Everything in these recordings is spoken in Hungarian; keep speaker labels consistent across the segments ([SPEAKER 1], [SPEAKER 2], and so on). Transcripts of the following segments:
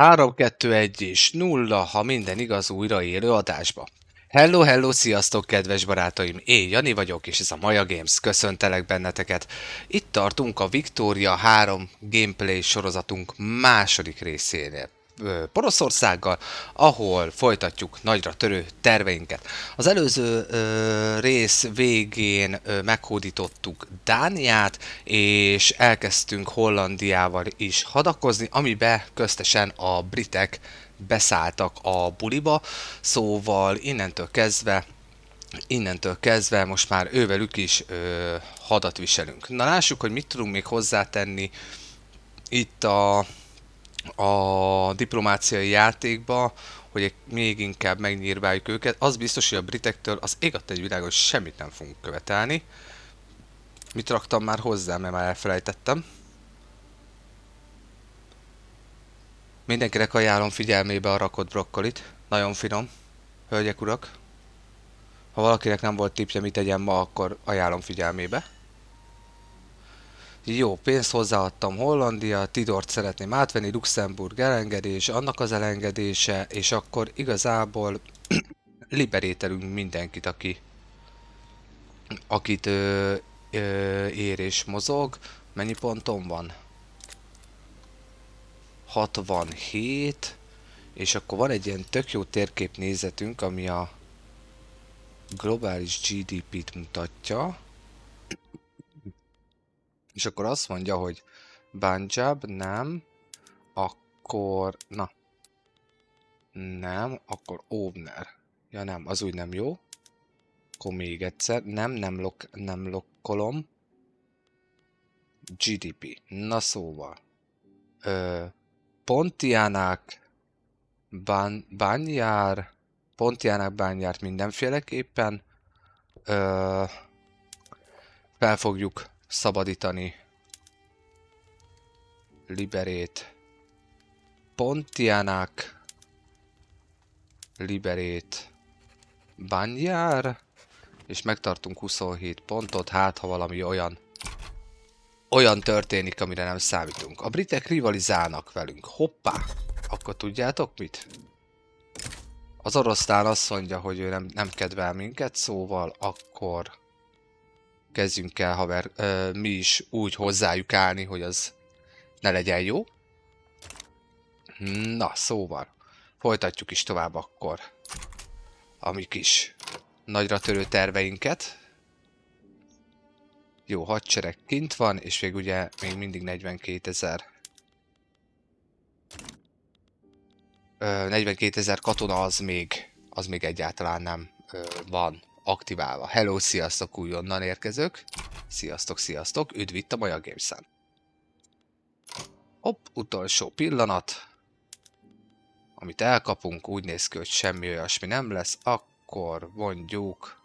[SPEAKER 1] 3, 2, 1 és 0, ha minden igaz, újra élő adásba. Hello, hello, sziasztok, kedves barátaim! Én Jani vagyok, és ez a Maja Games. Köszöntelek benneteket. Itt tartunk a Victoria 3 gameplay sorozatunk második részénél. Poroszországgal, ahol folytatjuk nagyra törő terveinket. Az előző rész végén meghódítottuk Dániát, és elkezdtünk Hollandiával is hadakozni, amibe köztesen a britek beszálltak a buliba, szóval innentől kezdve most már ővelük is hadat viselünk. Na lássuk, hogy mit tudunk még hozzátenni itt a diplomáciai játékba, hogy még inkább megnyírbáljuk őket. Az biztos, hogy a britektől az ég adta egy világon semmit nem fogunk követelni. Mit raktam már hozzá, mert már elfelejtettem. Mindenkinek ajánlom figyelmébe a rakott brokkolit. Nagyon finom. Hölgyek, urak. Ha valakinek nem volt tippje, mit tegyen ma, akkor ajánlom figyelmébe. Jó, pénzt hozzáadtam Hollandia, Tidort szeretném átvenni, Luxemburg elengedés, annak az elengedése, és akkor igazából liberételünk mindenkit, akit ér és mozog. Mennyi ponton van? 67, és akkor van egy ilyen tök jó térképnézetünk, ami a globális GDP-t mutatja. És akkor azt mondja, hogy Punjab nem, akkor... Na. Nem, akkor Ovner. Ja nem, az úgy nem jó. Akkor még egyszer. Nem lokkolom. GDP. Na szóval. Pontianak Bányár. Pontianak Bányárt mindenféleképpen. Fel fogjuk szabadítani Liberét. Pontianak Liberét Bányár, és megtartunk 27 pontot, hát ha valami olyan történik, amire nem számítunk. A britek rivalizálnak velünk. Hoppá! Akkor tudjátok mit? Az oroszlán azt mondja, hogy ő nem kedvel minket, szóval akkor kezdjünk el mi is úgy hozzájuk állni, hogy az ne legyen jó. Na, szóval folytatjuk is tovább akkor a mi kis nagyra törő terveinket. Jó, hadsereg kint van, és még ugye még mindig 42 000 katona az még egyáltalán nem van aktiválva. Hello, sziasztok, újonnan érkezők. Sziasztok, sziasztok, üdv itt a Maja Games-en. Hopp, utolsó pillanat. Amit elkapunk, úgy néz ki, hogy semmi olyasmi nem lesz, akkor mondjuk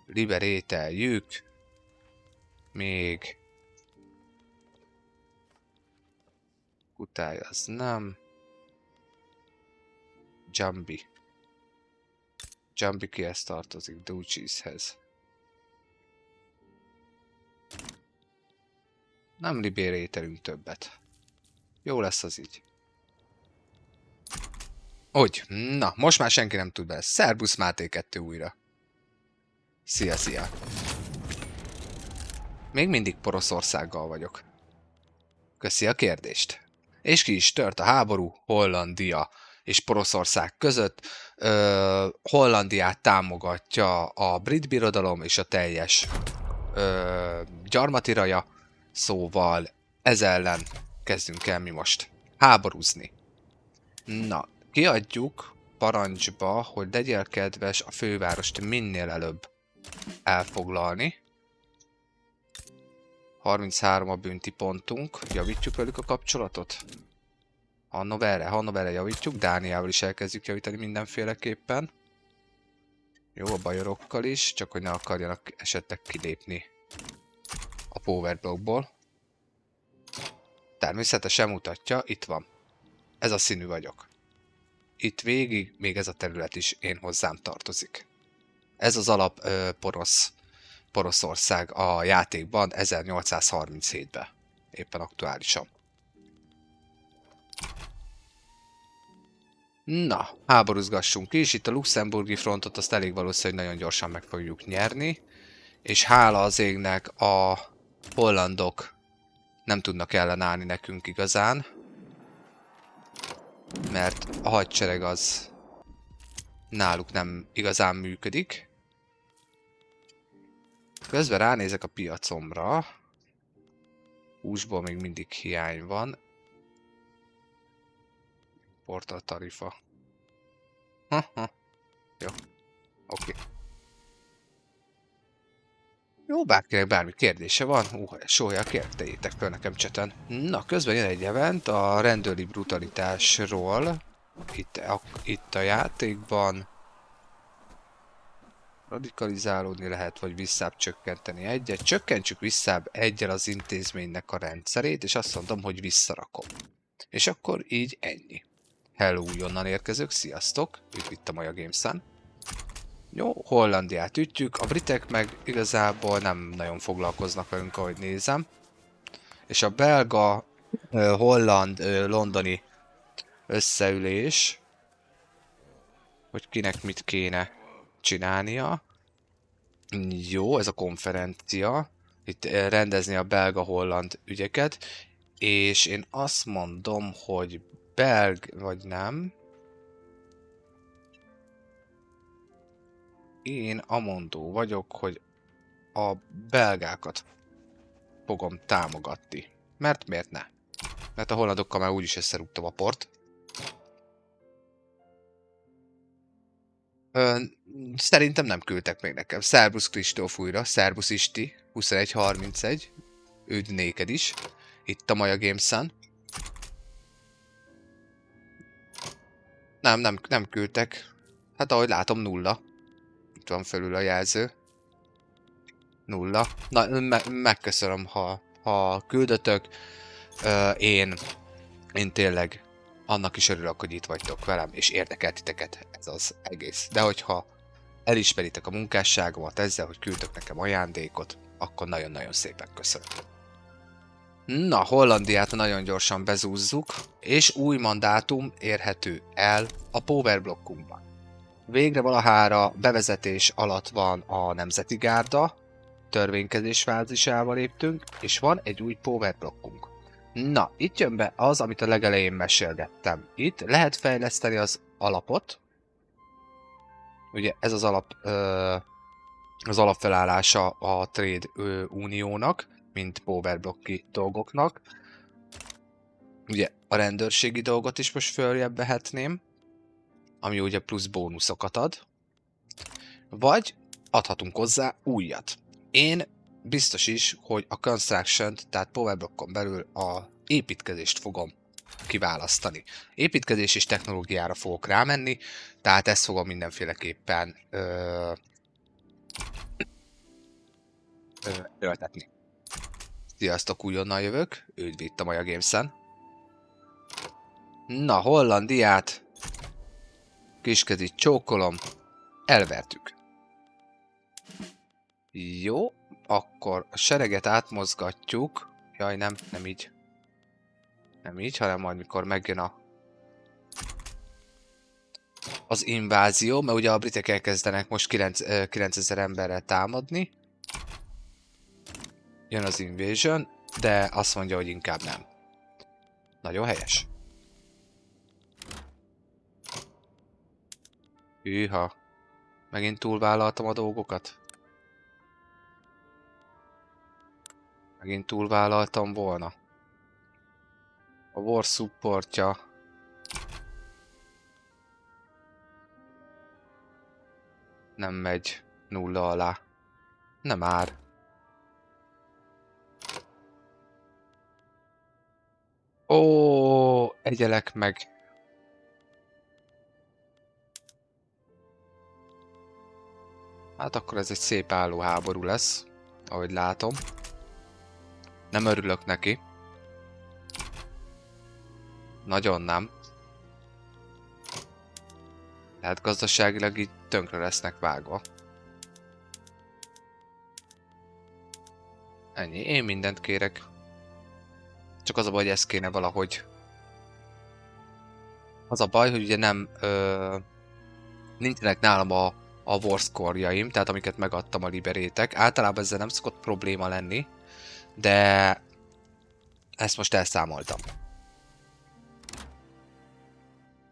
[SPEAKER 1] liberételjük még kutály az nem. Jambi kihez tartozik? Duchieshez. Nem liberételünk többet. Jó lesz az így. Úgy, na, most már senki nem tud be. Szerbusz Máté 2 újra. Szia, szia. Még mindig Poroszországgal vagyok. Köszi a kérdést. És ki is tört a háború Hollandia és Poroszország között. Hollandiát támogatja a brit birodalom és a teljes gyarmatiraja. Szóval ez ellen kezdünk el mi most háborúzni. Na, kiadjuk parancsba, hogy legyél kedves a fővárost minél előbb elfoglalni. 33 a bünti pontunk. Javítjuk velük a kapcsolatot. Hannoverre javítjuk. Dániával is elkezdjük javítani mindenféleképpen. Jó, a bajorokkal is, csak hogy ne akarjanak esetleg kilépni a powerblockból. Természetesen mutatja, itt van. Ez a színű vagyok. Itt végig még ez a terület is én hozzám tartozik. Ez az alap Poroszország a játékban 1837-ben. Éppen aktuálisan. Na, háborúzgassunk is. Itt a luxemburgi frontot azt elég valószínű, hogy nagyon gyorsan meg fogjuk nyerni. És hála az égnek a hollandok nem tudnak ellenállni nekünk igazán. Mert a hadsereg az náluk nem igazán működik. Közben ránézek a piacomra. Húsból még mindig hiány van. Portal tarifa. Jó, oké. Jó, bárkinek bármi kérdése van, sóhajjal kérdeljétek fel nekem cseten. Na, közben jön egy event a rendőri brutalitásról. Itt a játékban. Radikalizálódni lehet, vagy visszább csökkenteni egyet. Csökkentsük visszább egyel az intézménynek a rendszerét, és azt mondom, hogy visszarakom. És akkor így ennyi. Hello, újonnan érkezők, sziasztok! Üdv itt a Maja Games-en. Jó, Hollandiát ütjük, a britek meg igazából nem nagyon foglalkoznak velünk, ahogy nézem. És a belga, holland, londoni összeülés, hogy kinek mit kéne csinálnia. Jó, ez a konferencia. Itt rendezni a belga-holland ügyeket. És én azt mondom, hogy vagy nem. Én amondó vagyok, hogy a belgákat fogom támogatni. Mert miért ne? Mert a hollandokkal már úgyis összerúgtam a port. Szerintem nem küldtek még nekem. Szerbusz Kristóf újra, Szerbusz Isti, 2131. Üdv néked is. Itt a Maja Games-en. Nem küldtek. Hát ahogy látom, 0. Itt van fölül a jelző. 0. Na, megköszönöm, ha küldötök. Én tényleg annak is örülök, hogy itt vagytok velem, és érdekel titeket ez az egész. De hogyha elismeritek a munkásságomat ezzel, hogy küldtök nekem ajándékot, akkor nagyon-nagyon szépen köszönöm. Na, Hollandiát nagyon gyorsan bezúzzuk, és új mandátum érhető el a Power blokkunkban. Végre valahára bevezetés alatt van a Nemzeti Gárda, törvénykezés fázisába léptünk, és van egy új Power blokkunk. Na, itt jön be az, amit a legelején mesélgettem. Itt lehet fejleszteni az alapot. Ugye ez az az alapfelállása a Trade Uniónak, mint Power blokki dolgoknak. Ugye a rendőrségi dolgot is most följebb vehetném, ami ugye plusz bónuszokat ad. Vagy adhatunk hozzá újat. Én biztos is, hogy a Construction-t, tehát Power blokkon belül a építkezést fogom kiválasztani. Építkezés és technológiára fogok rámenni, tehát ezt fogom mindenféleképpen öltetni. Sziasztok, újonnan jövök, üdv itt a Maja Games-en. Na, Hollandiát kiskezit csókolom, elvertük. Jó, akkor a sereget átmozgatjuk. Jaj, nem így. Nem így, hanem majd mikor megjön az invázió, mert ugye a britek elkezdenek most 9000 emberrel támadni. Jön az invasion, de azt mondja, hogy inkább nem. Nagyon helyes. Hűha. Megint túlvállaltam a dolgokat. Megint túlvállaltam volna. A war supportja. Nem megy 0 alá. Nem már. Ó, egyelek meg. Hát akkor ez egy szép álló háború lesz, ahogy látom. Nem örülök neki. Nagyon nem. Tehát gazdaságilag így tönkre lesznek vágva. Ennyi, én mindent kérek. Csak az a baj, hogy ezt kéne valahogy Az a baj, hogy ugye nem... nincsenek nálam a warscore-jaim, tehát amiket megadtam a liberétek. Általában ezzel nem szokott probléma lenni, de ezt most elszámoltam.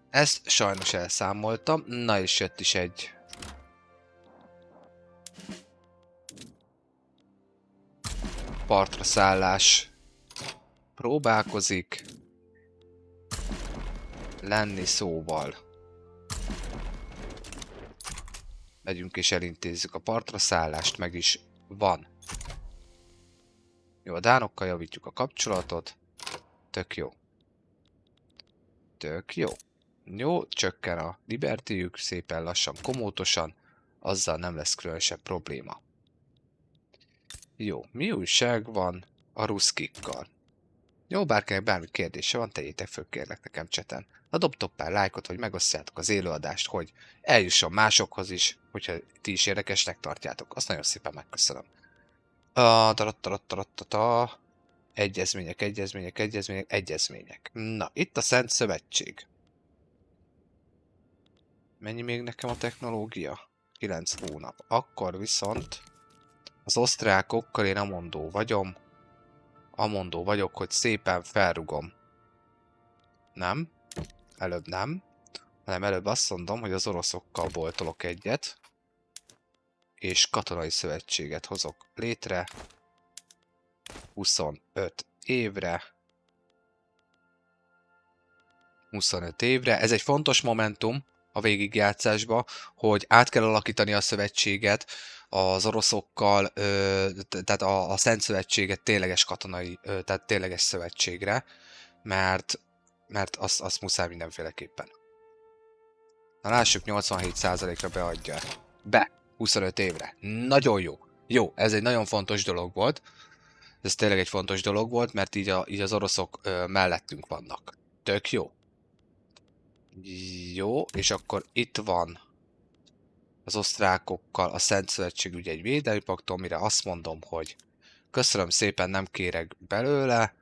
[SPEAKER 1] Ezt sajnos elszámoltam. Na és jött is egy... partra szállás. Próbálkozik lenni, szóval. Megyünk és elintézzük a partra szállást, meg is van. Jó, a dánokkal javítjuk a kapcsolatot. Tök jó. Tök jó. Jó, csökken a libertyjük, szépen lassan, komótosan. Azzal nem lesz különösebb probléma. Jó, mi újság van a ruszkikkal? Jó, bárkinek bármi kérdése van, tegyétek föl kérlek nekem cseten. Dobtok pár lájkot, hogy megosztjátok az élőadást, hogy eljusson másokhoz is, hogyha ti is érdekesnek tartjátok. Azt nagyon szépen megköszönöm. Egyezmények. Na, itt a Szent Szövetség. Mennyi még nekem a technológia? 9 hónap. Akkor viszont az osztrákokkal én amondó vagyok, hogy szépen felrugom. Nem. Előbb nem. Hanem előbb azt mondom, hogy az oroszokkal boltolok egyet. És katonai szövetséget hozok létre. 25 évre. 25 évre. Ez egy fontos momentum a végigjátszásba, hogy át kell alakítani a szövetséget az oroszokkal, tehát a Szent Szövetséget tényleges katonai, tehát tényleges szövetségre, mert azt muszáj mindenféleképpen. Na lássuk, 87%-ra beadja. 25 évre. Nagyon jó. Jó, ez egy nagyon fontos dolog volt. Ez tényleg egy fontos dolog volt, mert így az oroszok mellettünk vannak. Tök jó. Jó, és akkor itt van az osztrákokkal a Szent Szövetség ugye egy védelmi paktum, mire azt mondom, hogy köszönöm szépen, nem kérek belőle,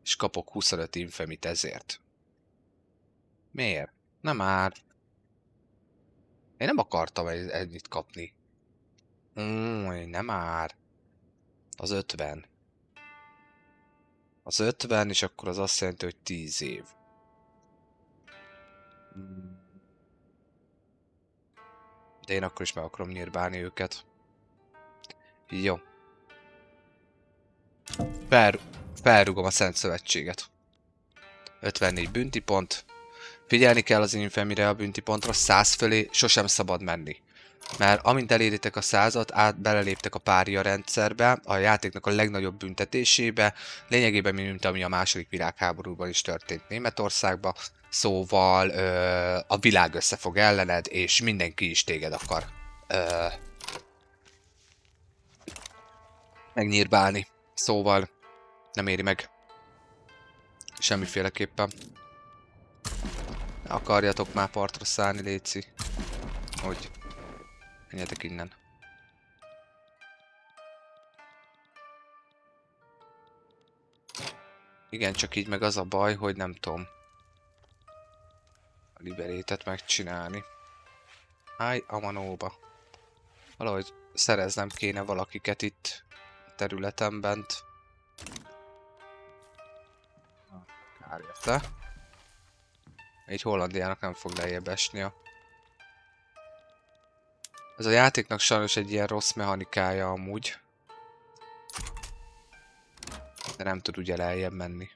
[SPEAKER 1] és kapok 25 infemit ezért. Miért? Nem már. Én nem akartam ennyit kapni. Nem már. Az 50. Az 50, és akkor az azt jelenti, hogy 10 év. De én akkor is meg akarom nyírbálni őket. Jó. Felrugom a Szent Szövetséget. 54 büntipont. Figyelni kell az infamire, a büntipontra, 100 fölé sosem szabad menni. Mert amint eléritek a 100-at, beleléptek a pária rendszerbe, a játéknak a legnagyobb büntetésébe, lényegében mint ami a második világháborúban is történt Németországban, szóval a világ összefog ellened, és mindenki is téged akar megnyírbálni. Szóval nem éri meg. Semmiféleképpen. Akarjatok már partra szállni, léci. Hogy menjetek innen. Igen, csak így meg az a baj, hogy nem tudom a liberétet megcsinálni. Állj a manóba. Valahogy szereznem kéne valakiket itt a területen bent. Kár érte. Így Hollandiának nem fog lejjebb esnia. Ez a játéknak sajnos egy ilyen rossz mechanikája amúgy. De nem tud ugye lejjebb menni.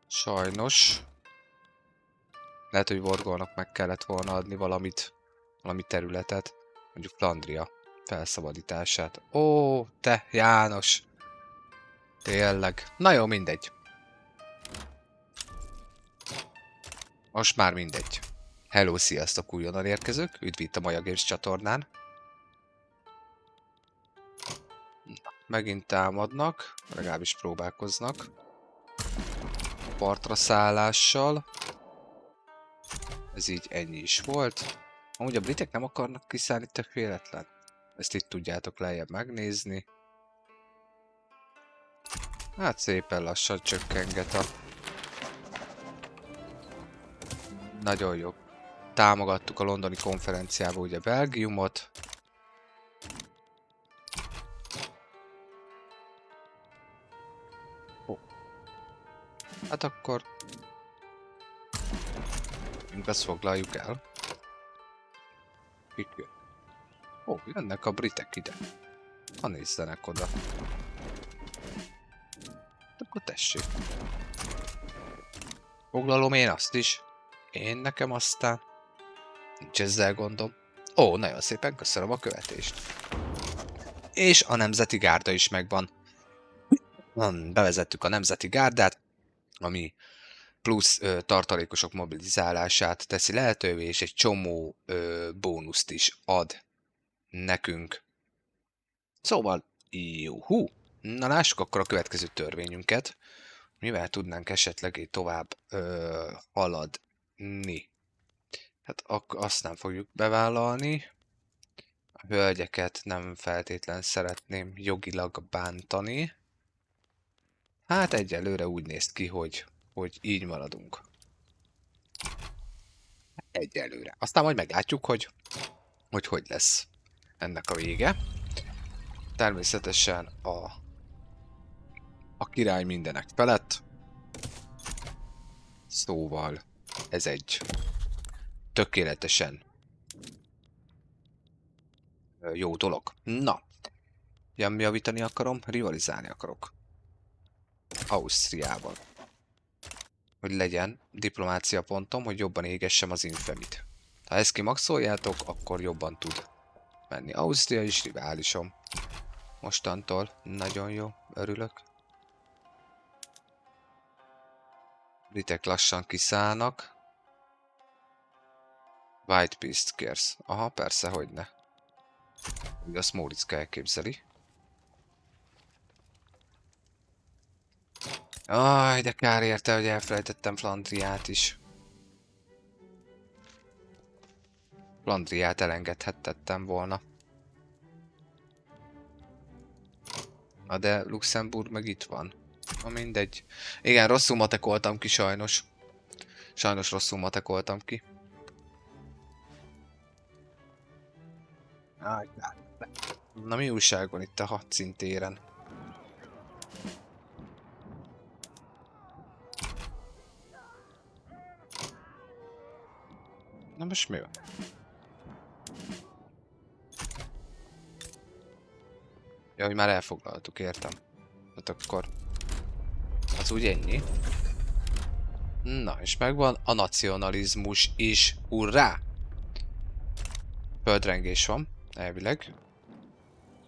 [SPEAKER 1] Sajnos. Lehet, hogy Vorgolnak meg kellett volna adni valami területet. Mondjuk Flandria felszabadítását. Ó, te János! Tényleg. Na jó, mindegy. Most már mindegy. Hello, sziasztok, újonnan érkezők. Üdv itt a Maja Games csatornán. Megint támadnak, legalábbis próbálkoznak. Partra szállással. Ez így ennyi is volt. Amúgy a britek nem akarnak kiszállni, tök véletlen. Ezt itt tudjátok lejjebb megnézni. Hát szépen lassan csökkenget a... Nagyon jó. Támogattuk a londoni konferenciába ugye Belgiumot. Hát akkor... ezt foglaljuk el. Kik jön? Ó, jönnek a britek ide. Ha nézzenek oda. Akkor tessék. Foglalom én azt is. Én nekem aztán. Nincs ezzel gondom. Ó, nagyon szépen köszönöm a követést. És a Nemzeti Gárda is megvan. Bevezettük a Nemzeti Gárdát, ami plusz tartalékosok mobilizálását teszi lehetővé, és egy csomó bónuszt is ad nekünk. Szóval, juhú! Na lássuk akkor a következő törvényünket. Mivel tudnánk esetleg tovább haladni? Hát azt nem fogjuk bevállalni. A hölgyeket nem feltétlen szeretném jogilag bántani. Hát egyelőre úgy néz ki, hogy így maradunk. Egyelőre. Aztán majd meglátjuk, hogy lesz ennek a vége. Természetesen a király mindenek felett. Szóval ez egy tökéletesen jó dolog. Na, javítani akarom, rivalizálni akarok. Ausztriával. Hogy legyen diplomácia pontom, hogy jobban égessem az infemit. Ha ezt kimaxoljátok, akkor jobban tud menni. Ausztria is riválisom. Mostantól nagyon jó, örülök. Britek lassan kiszállnak. White Beast kérsz. Aha, persze, hogyne. Úgy azt Móriczka elképzeli. Aj, de kár érte, hogy elfelejtettem Flandriát is. Flandriát elengedhettettem volna. Na de Luxemburg meg itt van. Na mindegy. Igen, rosszul matekoltam ki sajnos. Sajnos rosszul matekoltam ki. Aj, na mi újság van itt a hadszintéren? Na most mi van? Ja, hogy már elfoglaltuk, értem. Hát akkor... az úgy ennyi. Na, és megvan a nacionalizmus is. Hurrá! Földrengés van, elvileg.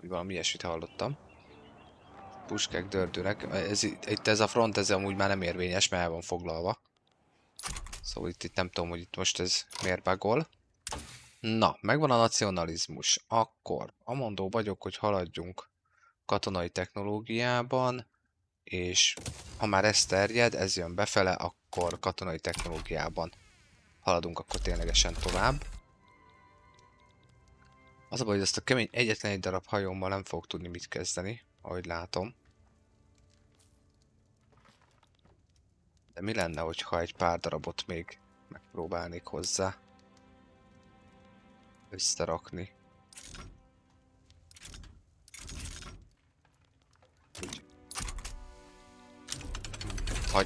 [SPEAKER 1] Úgy valami ilyesmit hallottam. Puskák dördülnek. Itt ez a front, ez amúgy már nem érvényes, mert el van foglalva. Szóval itt nem tudom, hogy itt most ez miért bugol. Na, megvan a nacionalizmus. Akkor amondó vagyok, hogy haladjunk katonai technológiában, és ha már ez terjed, ez jön befele, akkor katonai technológiában haladunk akkor ténylegesen tovább. Az a baj, hogy ezt a kemény egyetlen egy darab hajómmal nem fogok tudni mit kezdeni, ahogy látom. De mi lenne, hogyha egy pár darabot még megpróbálnék hozzá összerakni?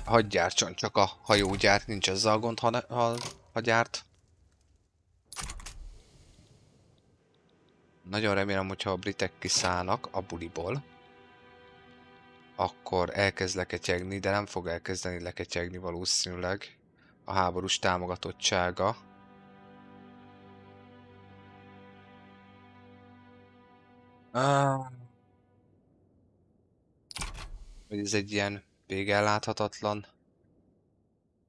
[SPEAKER 1] Hadd gyártson csak a hajógyárt, nincs ezzel a gond, ha gyárt. Nagyon remélem, hogyha a britek kiszállnak a buliból, akkor elkezd leketyegni, de nem fog elkezdeni leketyegni valószínűleg a háborús támogatottsága. Hogy ez egy ilyen végelláthatatlan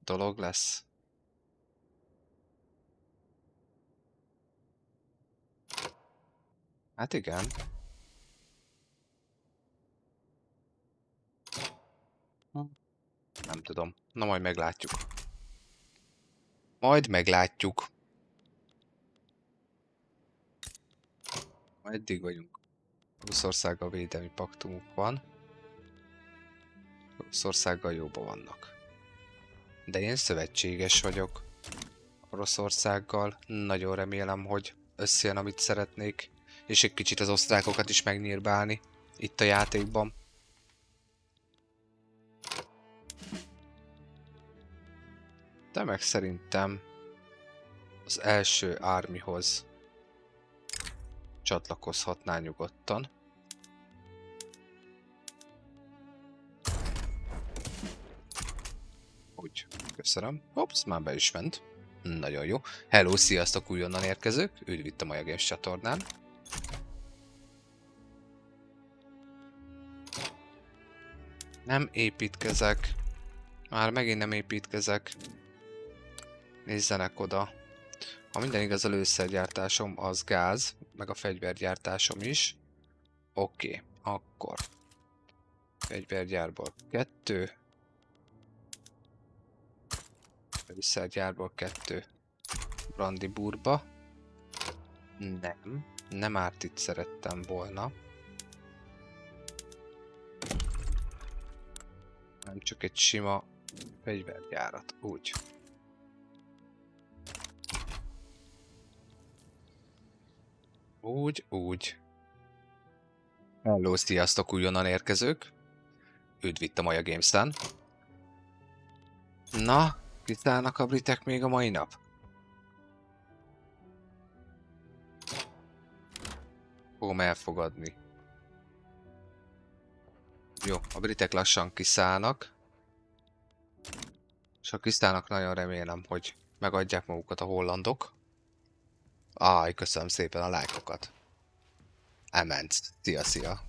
[SPEAKER 1] dolog lesz. Hát igen. Nem tudom. Na majd meglátjuk. Majd meglátjuk. Eddig vagyunk. Oroszországgal védelmi paktumuk van. Oroszországgal jóban vannak. De én szövetséges vagyok Oroszországgal. Nagyon remélem, hogy összejön, amit szeretnék. És egy kicsit az osztrákokat is megnyírbálni itt a játékban. De meg szerintem az első ármihoz csatlakozhatnál nyugodtan. Úgy, köszönöm. Hops, már be is ment. Nagyon jó. Hello, sziasztok újonnan érkezők. Üdv itt a Maja Games csatornán. Nem építkezek. Már megint nem építkezek. Nézzenek oda. Ha minden igaz, a lőszergyártásom az gáz, meg a fegyvergyártásom is. Oké, akkor. Fegyvergyárból 2. Lőszergyárból 2. Brandiburgba. Nem árt itt szerettem volna. Nem csak egy sima fegyvergyárat, úgy. Úgy. Hello, sziasztok újonnan érkezők. Üdv itt a Maja Games-en. Na, kiszállnak a britek még a mai nap? Fogom elfogadni. Jó, a britek lassan kiszállnak. És ha kiszállnak, nagyon remélem, hogy megadják magukat a hollandok. Áj, köszönöm szépen a lájkokat. Elment. Szia.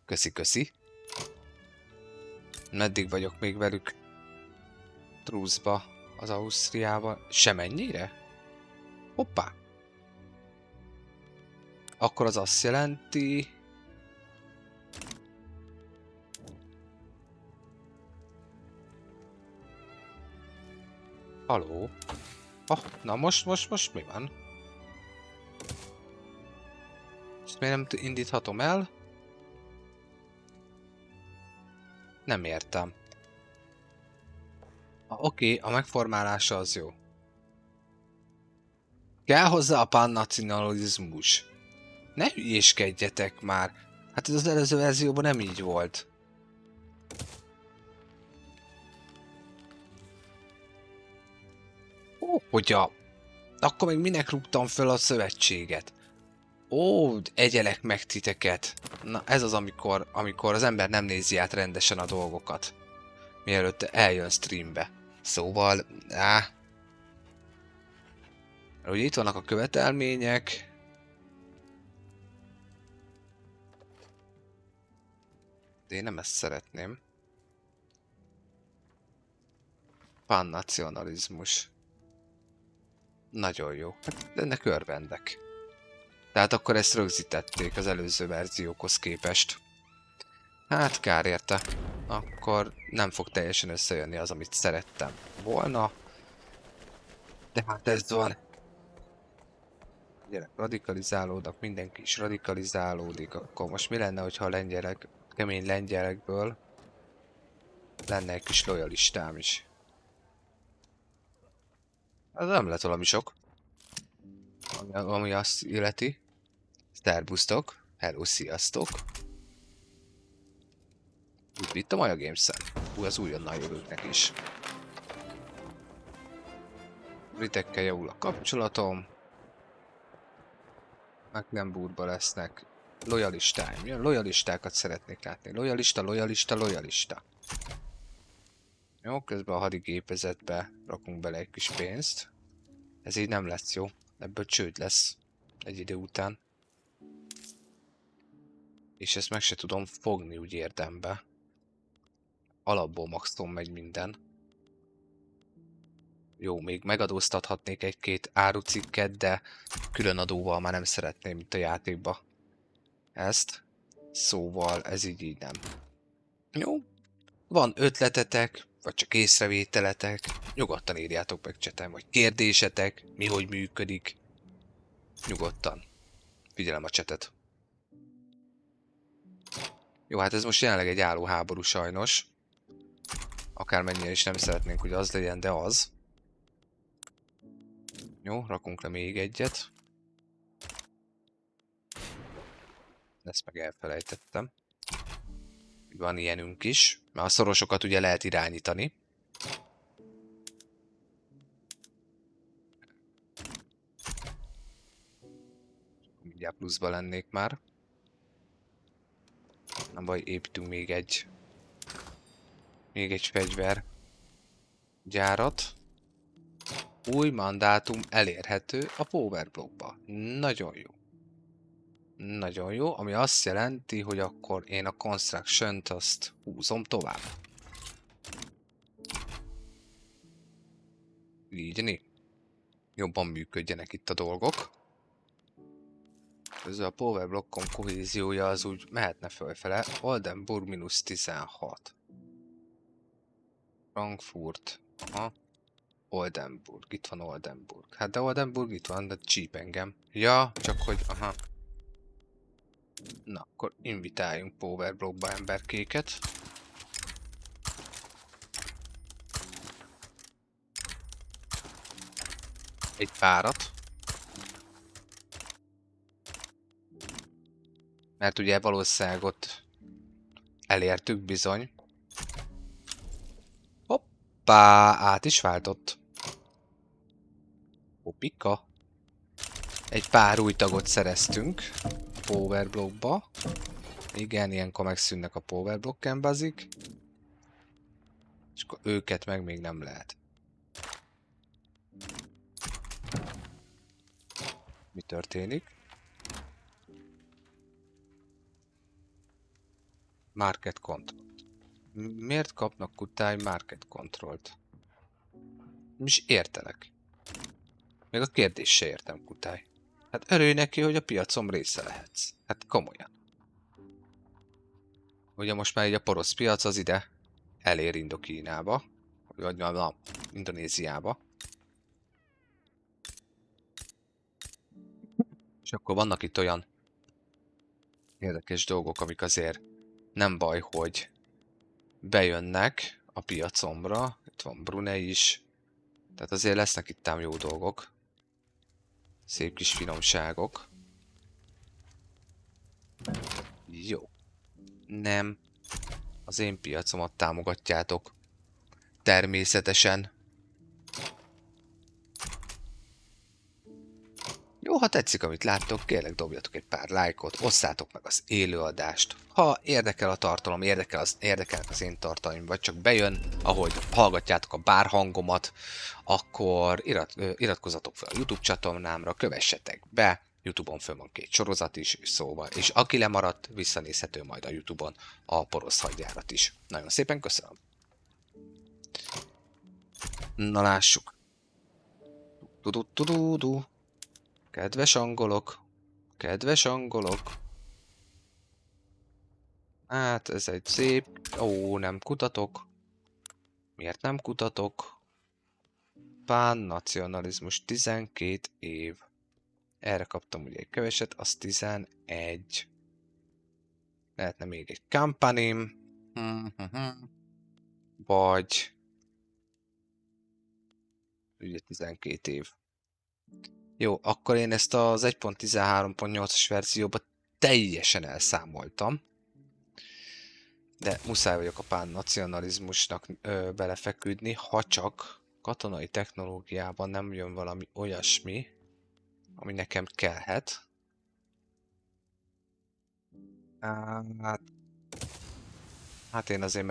[SPEAKER 1] Köszi. Meddig vagyok még velük? Truszba az Ausztriával. Semennyire? Hoppá! Akkor az azt jelenti... Haló? Na most mi van? Ezt miért nem indíthatom el? Nem értem. Oké, a megformálása az jó. Kell hozzá a pannacionalizmus. Ne hülyéskedjetek már. Hát ez az előző verzióban nem így volt. Hogyan? Akkor még minek rúgtam fel a szövetséget? Ó, egyelek meg titeket. Na ez az, amikor az ember nem nézi át rendesen a dolgokat. Mielőtt eljön streambe. Szóval, ugye itt vannak a követelmények. De én nem ezt szeretném. Pannacionalizmus. Nagyon jó. Hát ennek örvendek. Tehát akkor ezt rögzítették az előző verziókhoz képest. Hát kár érte. Akkor nem fog teljesen összejönni az, amit szerettem volna. De hát ez van. Gyerek radikalizálódnak, mindenki is radikalizálódik. Akkor most mi lenne, hogyha a lengyelek, kemény lengyelekből lenne egy kis lojalistám is? Ez nem lett valami sok. Ami azt illeti. Szerbusztok. Hello, sziasztok. Úgy itt a Maja Games-en. Az újonnan jövőknek is. Britekkel javul a kapcsolatom. Mecklenburgban lesznek lojalistáim. Jön, lojalistákat szeretnék látni. Lojalista. Jó, közben a hadigépezetbe rakunk bele egy kis pénzt. Ez így nem lesz jó. Ebből csőd lesz egy idő után. És ezt meg se tudom fogni úgy érdembe. Alapból maximum megy minden. Jó, még megadóztathatnék egy-két árucikket, de külön adóval már nem szeretném itt a játékba ezt. Szóval ez így nem. Jó, van ötletetek, vagy csak észrevételetek, nyugodtan írjátok meg chaten, vagy kérdésetek, mi hogy működik. Nyugodtan. Figyelem a chatet. Jó, hát ez most jelenleg egy álló háború sajnos. Akármennyire is nem szeretnénk, hogy az legyen, de az. Jó, rakunk le még egyet. Ezt meg elfelejtettem. Van ilyenünk is, mert a szorosokat ugye lehet irányítani. Mindjárt pluszba lennék már. Nem baj, építünk még egy fegyver gyárat. Új mandátum elérhető a Powerblockba. Nagyon jó. Nagyon jó, ami azt jelenti, hogy akkor én a Construction-t azt húzom tovább. Így, jobban működjenek itt a dolgok. Közben a Powerblockon kohéziója az úgy mehetne fölfele. Oldenburg -16. Frankfurt. Aha. Oldenburg. Itt van Oldenburg. Hát de Oldenburg itt van, de csíp engem. Ja, csak hogy... Aha. Na, akkor invitáljunk Powerblockba emberkéket. Egy párat. Mert ugye valószínűleg ott elértük bizony. Hoppá, át is váltott. Hoppika. Egy pár új tagot szereztünk Powerblockba. Igen, ilyenkor megszűnnek a Powerblocken bazik. És akkor őket meg még nem lehet. Mi történik? Market Control. Miért kapnak kutáj Market Controlt? Nem is értelek. Még a kérdést se értem, kutáj. Hát örülj neki, hogy a piacom része lehetsz. Hát komolyan. Ugye most már így a porosz piac az ide elér Indokínába. Vagy na, Indonéziába. És akkor vannak itt olyan érdekes dolgok, amik azért nem baj, hogy bejönnek a piacomra. Itt van Brunei is. Tehát azért lesznek itt ám jó dolgok. Szép kis finomságok. Jó. Nem. Az én piacomat támogatjátok. Természetesen. Jó, ha tetszik, amit láttok, kérlek dobjatok egy pár lájkot, osszátok meg az élőadást. Ha érdekel a tartalom, érdekelnek az én tartalmaim, vagy csak bejön, ahogy hallgatjátok a bárhangomat, akkor iratkozzatok fel a YouTube csatornámra, kövessetek be, YouTube-on föl van 2 sorozat is, szóval, és aki lemaradt, visszanézhető majd a YouTube-on a porosz hadjárat is. Nagyon szépen köszönöm. Na lássuk. Tudu. Kedves angolok. Kedves angolok. Hát ez egy szép... Ó, nem kutatok. Miért nem kutatok? Pán-nacionalizmus 12 év. Erre kaptam ugye egy keveset, az 11. Lehetne még egy kampanim. Vagy... Ugye 12 év. Jó, akkor én ezt az 1.13.8-as verzióba teljesen elszámoltam. De muszáj vagyok a pán-nacionalizmusnak belefeküdni, ha csak katonai technológiában nem jön valami olyasmi, ami nekem kellhet. Hát én azért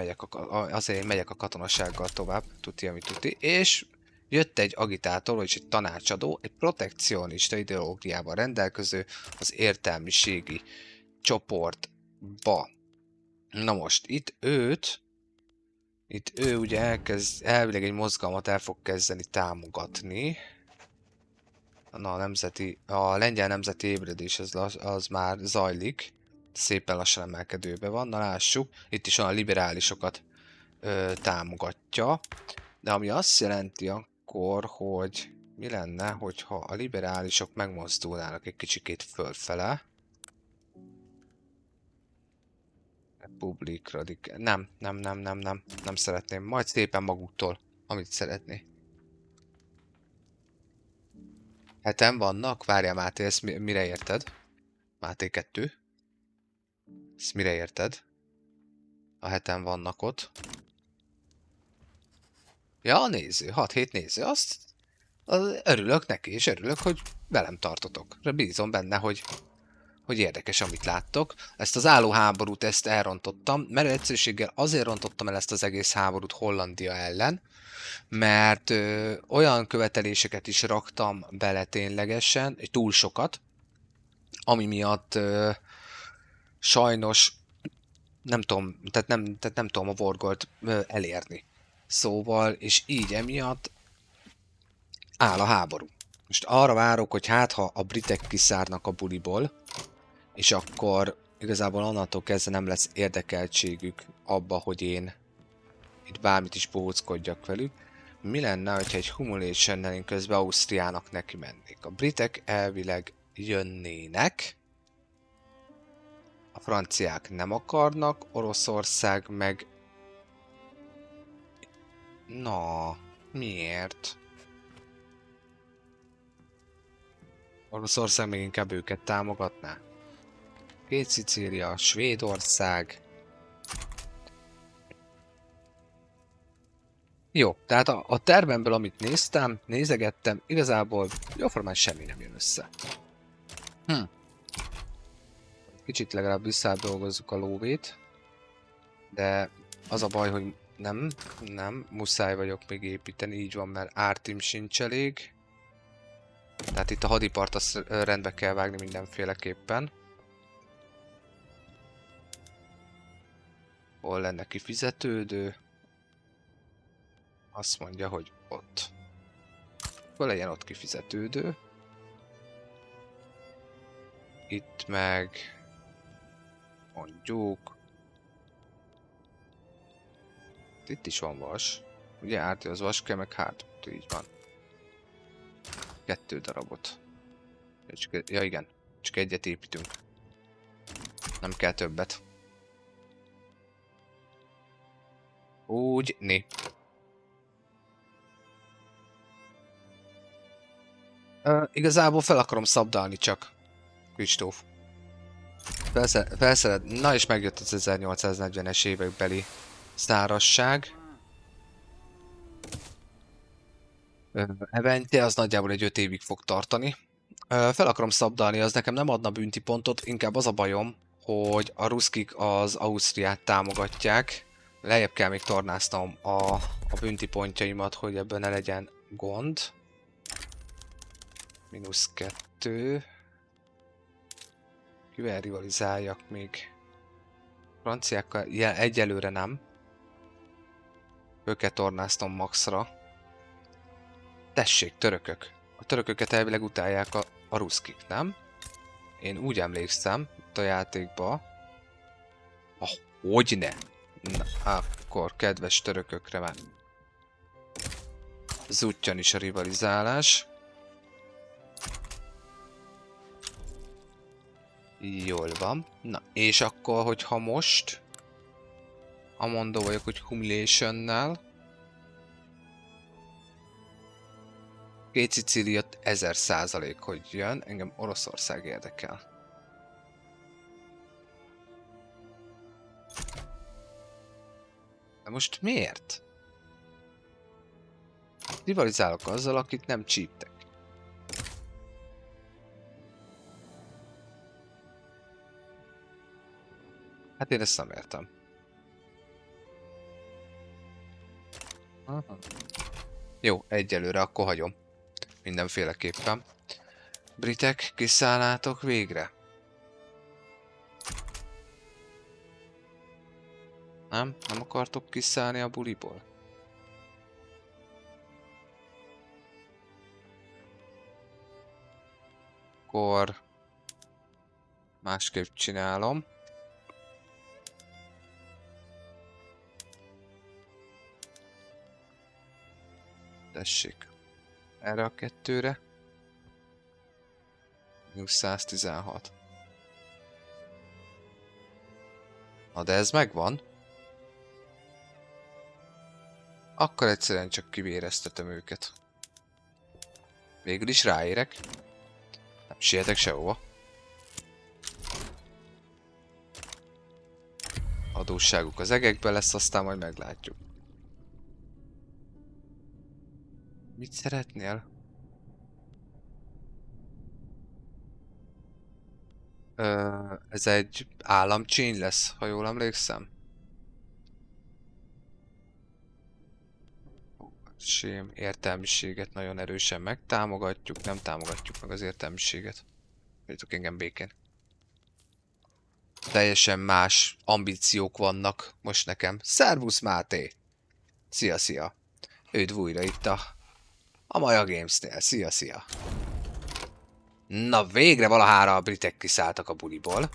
[SPEAKER 1] megyek a katonasággal tovább, tuti, ami tuti, és jött egy agitátor, vagyis egy tanácsadó, egy protekcionista ideológiával rendelkező az értelmiségi csoportba. Na most, itt ő ugye elvileg egy mozgalmat el fog kezdeni támogatni. Na, a lengyel nemzeti ébredés az már zajlik. Szépen lassan emelkedőben van. Na lássuk, itt is a liberálisokat támogatja. De ami azt jelenti akkor, hogy mi lenne, hogyha a liberálisok megmozdulnának egy kicsikét fölfele. Republic Radical. Nem szeretném. Majd szépen maguktól, amit szeretné. Heten vannak? Várjál Máté, ezt mire érted? Máté 2. Ezt mire érted? A heten vannak ott. Ja, a néző, 6-7 néző, azt örülök neki, és örülök, hogy velem tartotok. Bízom benne, hogy érdekes, amit láttok. Ezt az állóháborút, ezt elrontottam, mert egyszerűséggel azért rontottam el ezt az egész háborút Hollandia ellen, mert olyan követeléseket is raktam bele ténylegesen, túl sokat, ami miatt sajnos nem tudom, tehát nem tudom a Vorgolt elérni. Szóval, és így emiatt áll a háború. Most arra várok, hogy hát ha a britek kiszárnak a buliból, és akkor igazából onnantól kezdve nem lesz érdekeltségük abba, hogy én itt bármit is bohóckodjak velük. Mi lenne, hogyha egy humulationnel én közben Ausztriának neki mennék? A britek elvileg jönnének, a franciák nem akarnak, Oroszország meg... Na, miért? Oroszország még inkább őket támogatná? Két Szicília, Svédország... Jó, tehát a tervemből, amit nézegettem, igazából jóformán semmi nem jön össze. Kicsit legalább visszadolgozzuk a lóvét, de az a baj, hogy nem, muszáj vagyok még építeni, így van, mert ártim sincs elég. Tehát itt a hadipart azt rendbe kell vágni mindenféleképpen. Hol lenne kifizetődő? Azt mondja, hogy ott. Hol legyen ott kifizetődő? Itt meg... mondjuk... Itt is van vas. Ugye Árti az vas kell, meg hát. Így van. 2 darabot. Ja igen, csak egyet építünk. Nem kell többet. Úgy, né. Igazából fel akarom szabdalni csak. Kristóf. Felszeret. Na és megjött az 1840-es évekbeli szárazság. Eventje az nagyjából egy 5 évig fog tartani. Fel akarom szabdalni, az nekem nem adna bünti pontot, inkább az a bajom, hogy a ruszkik az Ausztriát támogatják. Lejjebb kell még tornáznom a bünti pontjaimat, hogy ebből ne legyen gond. -2. Kivel rivalizáljak még? Franciákkal egyelőre nem. Őket tornáztam maxra. Tessék, törökök. A törököket elvileg utálják a ruszkik, nem? Én úgy emlékszem itt a játékba. Hogyne? Na, akkor kedves törökökre már. Zuttyan is a rivalizálás. Jól van. Na, és akkor, hogyha most amondó vagyok, hogy humiliationnel. Két Szicília 1000%, hogy jön. Engem Oroszország érdekel. De most miért? Rivalizálok azzal, akik nem csíptek. Hát én ezt nem értem. Aha. Jó, egyelőre akkor hagyom. Mindenféleképpen. Britek, kiszállnátok végre? Nem? Nem akartok kiszállni a buliból? Akkor... másképp csinálom. Tessék. Erre a 2-re. -116. Na de ez megvan. Akkor egyszerűen csak kivéreztetem őket. Végül is ráérek. Nem sietek sehova. Adósságuk az egekbe lesz, aztán majd meglátjuk. Mit szeretnél? Ez egy államcsíny lesz, ha jól emlékszem. Sém, értelmiséget nagyon erősen megtámogatjuk, nem támogatjuk meg az értelmiséget. Hagyjatok engem békén. Teljesen más ambíciók vannak most nekem. Szervusz Máté! Szia, szia! Üdv újra itt a Maja Games-nél. Szia, szia! Na végre valahára a britek kiszálltak a buliból.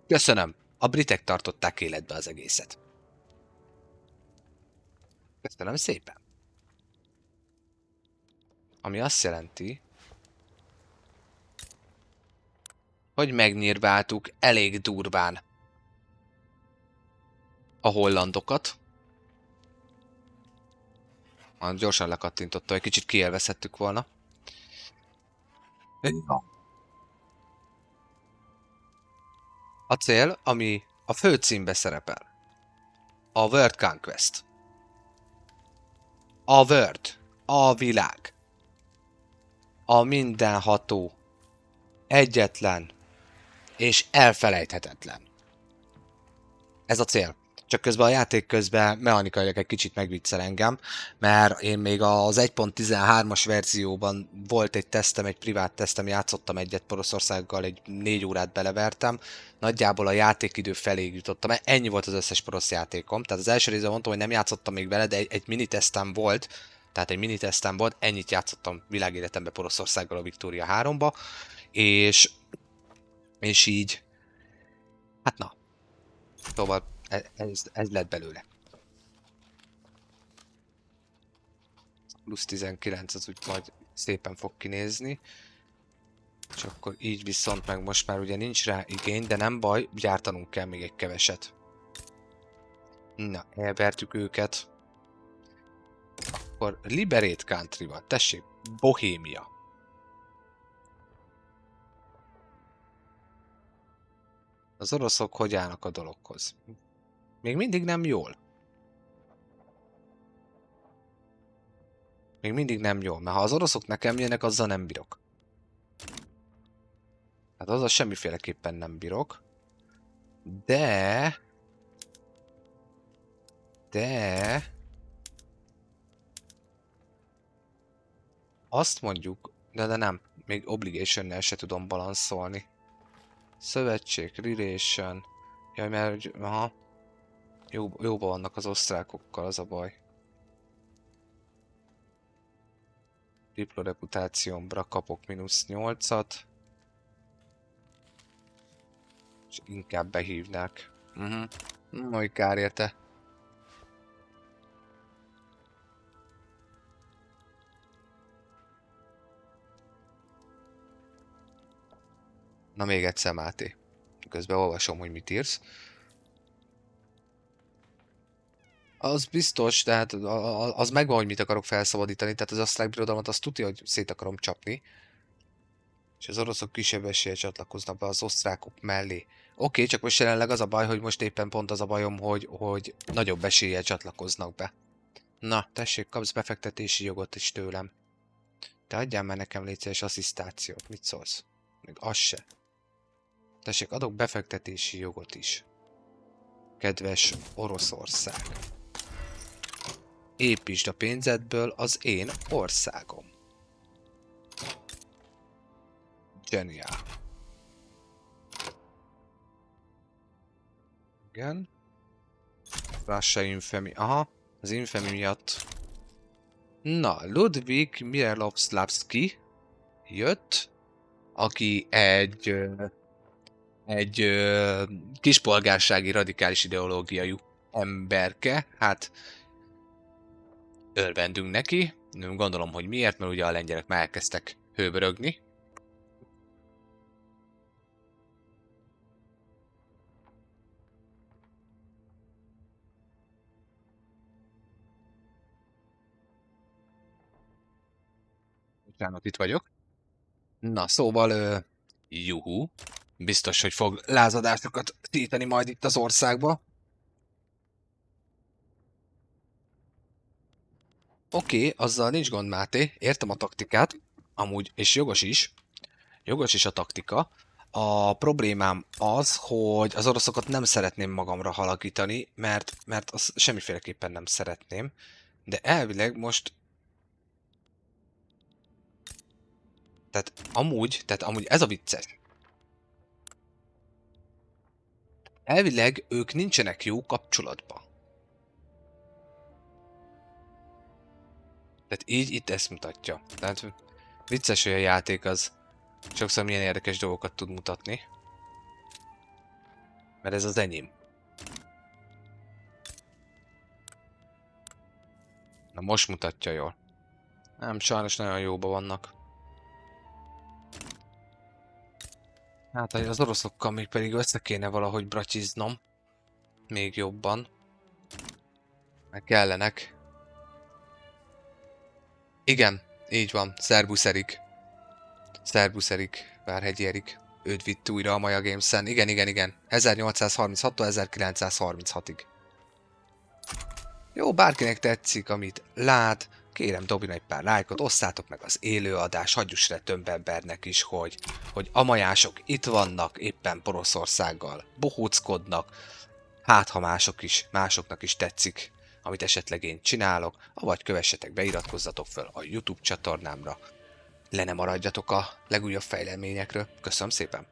[SPEAKER 1] Köszönöm! A britek tartották életbe az egészet. Köszönöm szépen! Ami azt jelenti, hogy megnyírbáltuk elég durván a hollandokat. Gyorsan lekattintotta, egy kicsit kielvezhettük volna. A cél, ami a főcímbe szerepel. A World Conquest. A World. A világ. A mindenható. Egyetlen. És elfelejthetetlen. Ez a cél. Csak közben a játék közben mechanikailag egy kicsit megviccel engem, mert én még az 1.13-as verzióban volt egy tesztem, egy privát tesztem, játszottam egyet Poroszországgal, egy 4 órát belevertem, nagyjából a játékidő feléig jutottam, ennyi volt az összes porosz játékom, tehát az első részben mondtam, hogy nem játszottam még vele, de egy mini tesztem volt, ennyit játszottam világéletemben Poroszországgal a Victoria 3-ba, és így, hát na, szóval ez lett belőle. Plusz 19 az úgy majd szépen fog kinézni. És akkor így viszont meg most már ugye nincs rá igény, de nem baj, gyártanunk kell még egy keveset. Na, elvertük őket. Akkor Liberate Country-val, tessék, Bohémia. Az oroszok hogy állnak a dologhoz? Még mindig nem jól. Még mindig nem jól, mert ha az oroszok nekem jönnek, azzal nem bírok. Hát azzal semmiféleképpen nem bírok. De... Azt mondjuk... De nem. Még obligation-nel se tudom balanszolni. Szövetség, relation... Jaj, mert... Aha. Jóban vannak az osztrákokkal, az a baj. Diploreputációmra kapok -8-at. És inkább behívnák. Majd kár érte. Na még egyszer, Máté. Közben olvasom, hogy mit írsz. Az biztos, tehát az megvan, hogy mit akarok felszabadítani, tehát az osztrák birodalmat azt tudja, hogy szét akarom csapni. És az oroszok kisebb eséllyel csatlakoznak be az osztrákok mellé. Oké, csak most jelenleg az a baj, hogy most éppen pont az a bajom, hogy nagyobb eséllyel csatlakoznak be. Na, tessék, kapsz befektetési jogot is tőlem. Te adjál már nekem légy szíves asszisztációt, mit szólsz? Még az se. Tessék, adok befektetési jogot is. Kedves Oroszország. Építsd a pénzedből az én országom. Genial. Igen. Russia Infamy. Aha, az Infamy miatt. Na, Ludwig Mieroslavski jött, aki egy kispolgársági radikális ideológiajú emberke. Hát örvendünk neki. Nem gondolom, hogy miért, mert ugye a lengyelek már elkezdtek hőbörögni. Bocsánat, itt vagyok. Na, szóval, juhu. Biztos, hogy fog lázadásokat szíteni majd itt az országba. Oké, azzal nincs gond, Máté. Értem a taktikát. Amúgy, és jogos is. Jogos is a taktika. A problémám az, hogy az oroszokat nem szeretném magamra halakítani, mert azt semmiféleképpen nem szeretném. De elvileg most... Tehát amúgy ez a vicces. Elvileg ők nincsenek jó kapcsolatban. Tehát így itt ezt mutatja. Tehát vicces, hogy a játék az sokszor milyen érdekes dolgokat tud mutatni. Mert ez az enyém. Na most mutatja jól. Nem, sajnos nagyon jóba vannak. Hát az oroszokkal még pedig össze kéne valahogy bratyiznom. Még jobban. Meg kellenek. Igen, így van. Szerbusz Erik. Szerbusz Erik. Várhegyi Erik. Őt vitt újra a Maja Games-en. Igen. 1836-tól 1936-ig. Jó, bárkinek tetszik, amit lát, kérem dobjon egy pár lájkot, osszátok meg az élőadás, hagyjuss le több embernek is, hogy a majások itt vannak, éppen Poroszországgal bohóckodnak, hát ha másoknak is tetszik, amit esetleg én csinálok, avagy kövessetek be, iratkozzatok fel a YouTube csatornámra, le ne maradjatok a legújabb fejleményekről. Köszönöm szépen!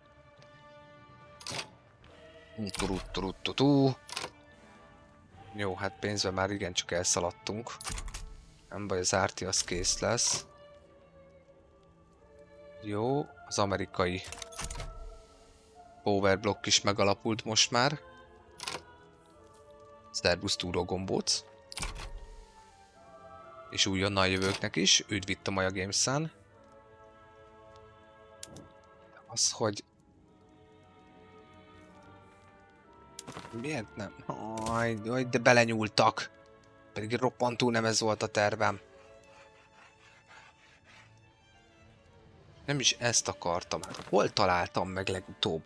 [SPEAKER 1] Jó, hát pénzben már igencsak elszaladtunk. Nem baj, az árti az kész lesz. Jó, az amerikai powerblock is megalapult most már. Szerbusz túró gombóc. És újonnan jövőknek is, őt vitt a Maja Games-en. Az, hogy... Miért nem? Aj, de belenyúltak. Pedig roppantul nem ez volt a tervem. Nem is ezt akartam. Hol találtam meg legutóbb?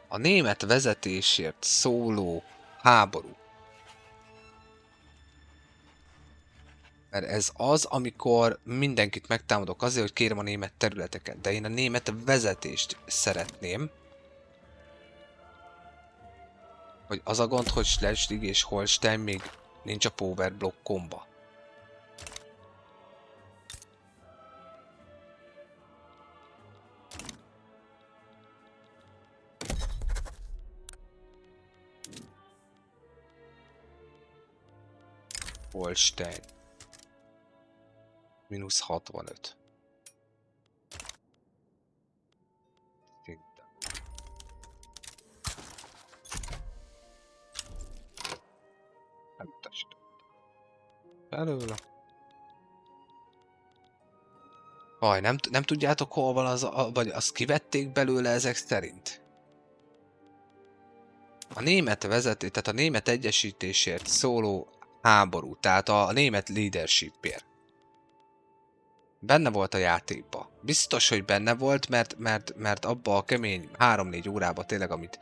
[SPEAKER 1] A német vezetésért szóló háború. Mert ez az, amikor mindenkit megtámadok azért, hogy kérem a német területeket. De én a német vezetést szeretném. Hogy az a gond, hogy Schleswig és Holstein még nincs a power blokkomba. Holstein. Mínusz 65. Szinte. Nem utasított. Belőle. Aj, nem tudjátok hol van az, vagy azt kivették belőle ezek szerint? A német vezető, tehát a német egyesítésért szóló háború, tehát a német leadershipért. Benne volt a játékba. Biztos, hogy benne volt, mert abba a kemény 3-4 órába tényleg, amit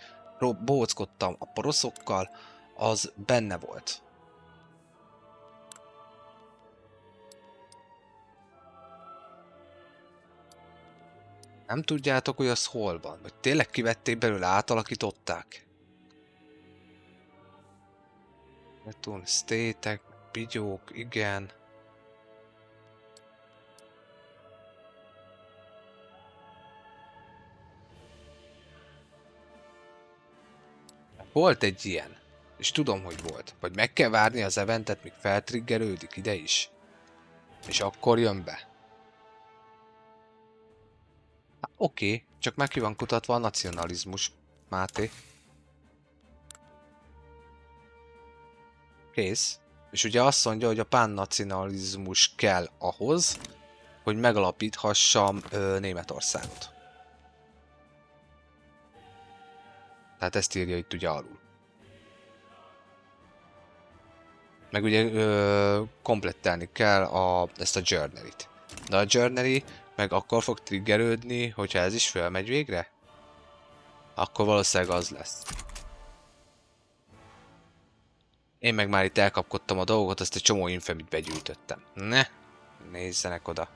[SPEAKER 1] bóckodtam a poroszokkal, az benne volt. Nem tudjátok, hogy az hol van? Vagy tényleg kivették belőle, átalakították? Netun, sztétek, pigyók, igen. Volt egy ilyen. És tudom, hogy volt. Vagy meg kell várni az eventet, míg feltriggerődik ide is. És akkor jön be. Oké, csak meg ki van kutatva a nacionalizmus, Máté. Kész. És ugye azt mondja, hogy a pánnacionalizmus kell ahhoz, hogy megalapíthassam Németországot. Tehát ezt írja itt ugye alul. Meg ugye komplettálni kell ezt a journalit. De a journali meg akkor fog triggerődni, hogyha ez is felmegy végre? Akkor valószínűleg az lesz. Én meg már itt elkapkodtam a dolgokat, azt egy csomó infamit begyűjtöttem. Ne! Nézzenek oda.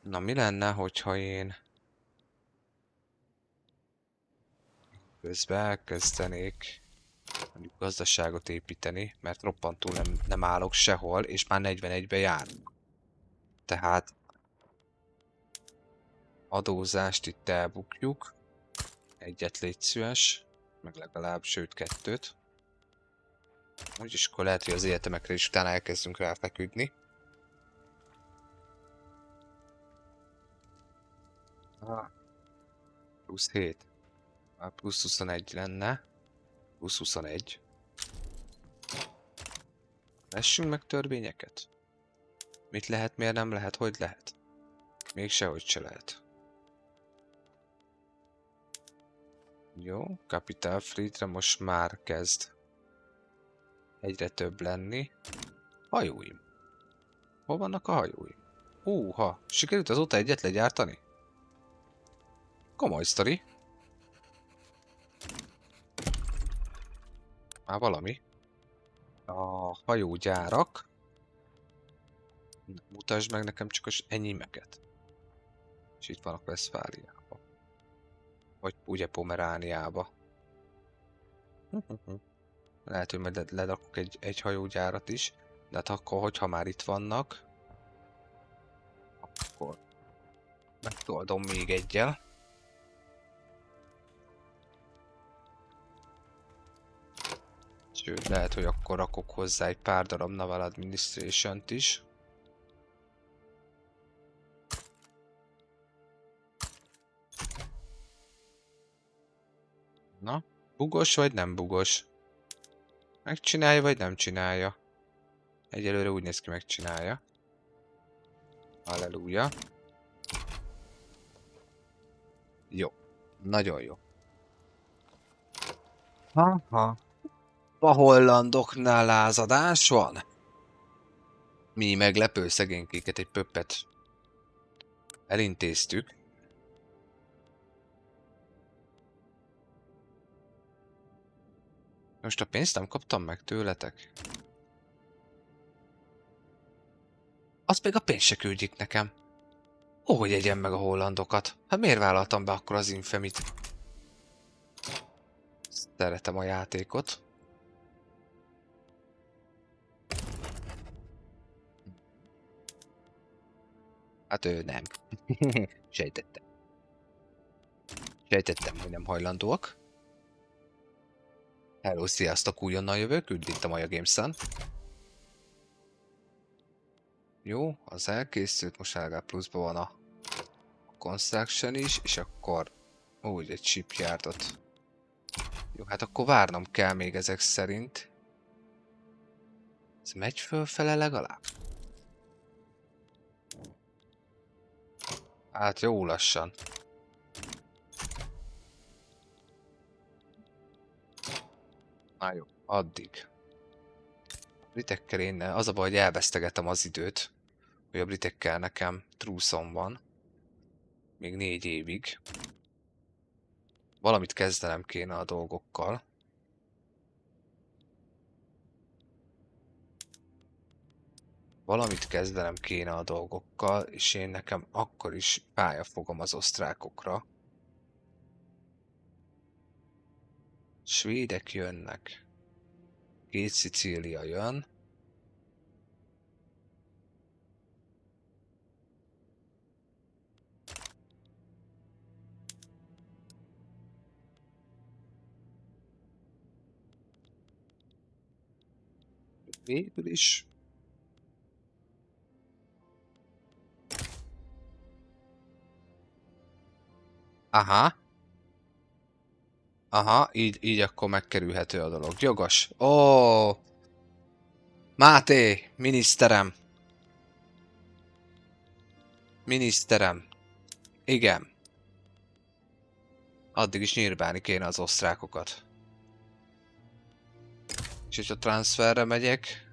[SPEAKER 1] Na mi lenne, hogyha én... közben elkezdenék mondjuk gazdaságot építeni, mert roppantul nem állok sehol, és már 41-be járunk. Tehát adózást itt elbukjuk. Egyet légy szíves, meg legalább, sőt kettőt. Úgyis akkor lehet, hogy az egyetemekre is utána elkezdünk rá feküdni. Plusz 7. Plusz 21 lenne. Plusz 21. Vessünk meg törvényeket? Mit lehet, miért nem lehet, hogy lehet? Még sehogy se lehet. Jó, Capital Fleetre most már kezd egyre több lenni. Hajóim. Hol vannak a hajóim? Sikerült azóta egyet legyártani? Komoly sztori. Már valami. A hajógyárak. Mutasd meg nekem csak az enyémeket. És itt vannak Westfáliában. Vagy ugye Pomerániába. Lehet, hogy majd ledakok egy hajógyárat is. De hát akkor, hogyha már itt vannak, akkor megtoldom még egyel. Sőt, lehet, hogy akkor rakok hozzá egy pár darab Naval Administration-t is. Na, bugos vagy nem bugos? Megcsinálja vagy nem csinálja? Egyelőre úgy néz ki, megcsinálja. Halleluja. Jó. Nagyon jó. Ha. A hollandoknál lázadás van? Mi meglepő szegénykéket, egy pöppet elintéztük. Most a pénzt nem kaptam meg tőletek? Azt még a pénzt se küldjék nekem. Hogy egyem meg a hollandokat? Hát miért vállaltam be akkor az infamit? Szeretem a játékot. Hát ő nem. Sejtettem. Sejtettem, hogy nem hajlandóak. Hello, sziasztok, újonnan jövök, üdv itt a Maja Games-en. Jó, az elkészült, most legalább pluszban van a construction is, és akkor úgy egy shipyardot. Jó, hát akkor várnom kell még ezek szerint. Ez megy fölfele legalább? Hát jó lassan. Na jó, addig. Britekkel én az a baj, hogy elvesztegetem az időt, hogy a britekkel nekem trúszom van. Még 4 évig. Valamit kezdenem kéne a dolgokkal. Valamit kezdenem kéne a dolgokkal, és én nekem akkor is pályafogom az osztrákokra. Svédek jönnek. 2 Szicília jön. Végül is. Aha. Aha, így akkor megkerülhető a dolog. Jogos. Ó! Máté, miniszterem. Miniszterem. Igen. Addig is nyírbálni kéne az osztrákokat. És hogyha transferre megyek...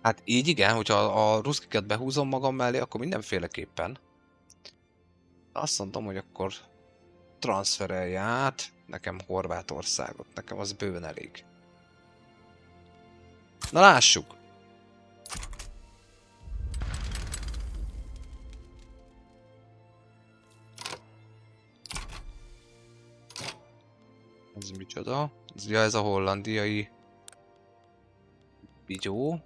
[SPEAKER 1] Hát így igen, hogyha a ruszkiket behúzom magam mellé, akkor mindenféleképpen. Azt mondom, hogy akkor transferelj át nekem Horvátországot. Nekem az bőven elég. Na lássuk! Ez micsoda? Ja, ez a hollandiai vigyó,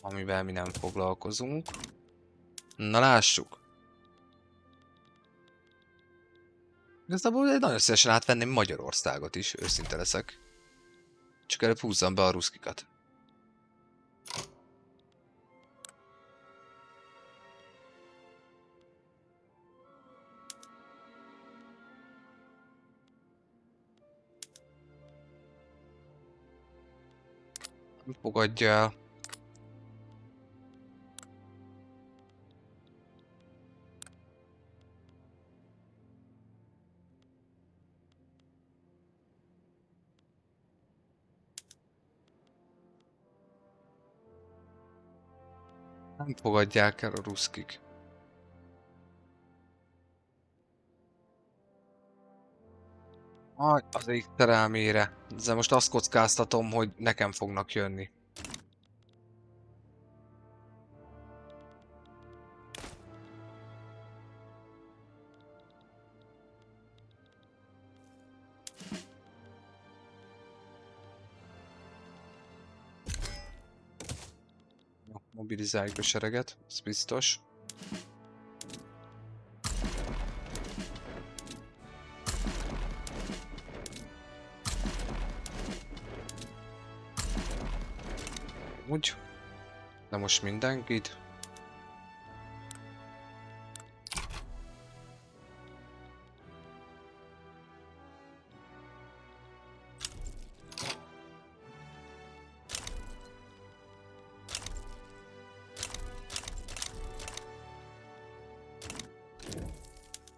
[SPEAKER 1] amivel mi nem foglalkozunk. Na lássuk! Igazából nagyon szívesen átvenném Magyarországot is, őszinte leszek. Csak előbb húzzam be a ruszkikat. Nem fogadja el. Nem fogadják el a ruszkik. Aj, az ég terelmére. De most azt kockáztatom, hogy nekem fognak jönni. Jó, mobilizáljuk a sereget, ez biztos. Úgy. De most mindenkit.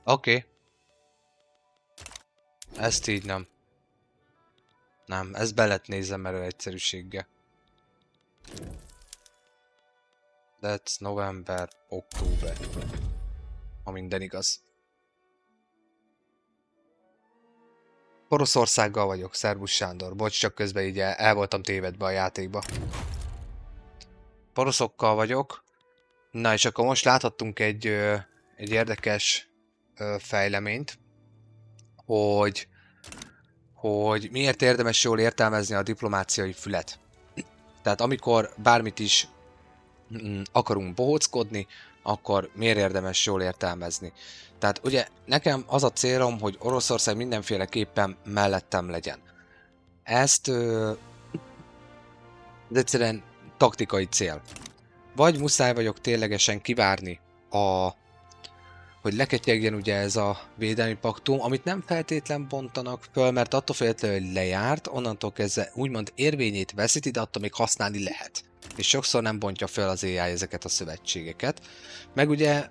[SPEAKER 1] Oké. Ezt így nem. Nem, ezt be lett nézem elő egyszerűséggel. That's November, október. Ha minden igaz. Oroszországgal vagyok, Szerbusz Sándor. Bocs, csak közben így el voltam tévedve a játékba. Poroszokkal vagyok. Na és akkor most láthattunk egy érdekes fejleményt, hogy miért érdemes jól értelmezni a diplomáciai fület. Tehát amikor bármit is akarunk bohóckodni, akkor miért érdemes jól értelmezni. Tehát ugye nekem az a célom, hogy Oroszország mindenféleképpen mellettem legyen. Ezt egyszerűen taktikai cél. Vagy muszáj vagyok ténylegesen kivárni hogy leketyegjen ugye ez a védelmi paktum, amit nem feltétlen bontanak föl, mert attól félhetően, hogy lejárt, onnantól kezdve úgymond érvényét veszíti, de attól még használni lehet. És sokszor nem bontja fel az AI ezeket a szövetségeket. Meg ugye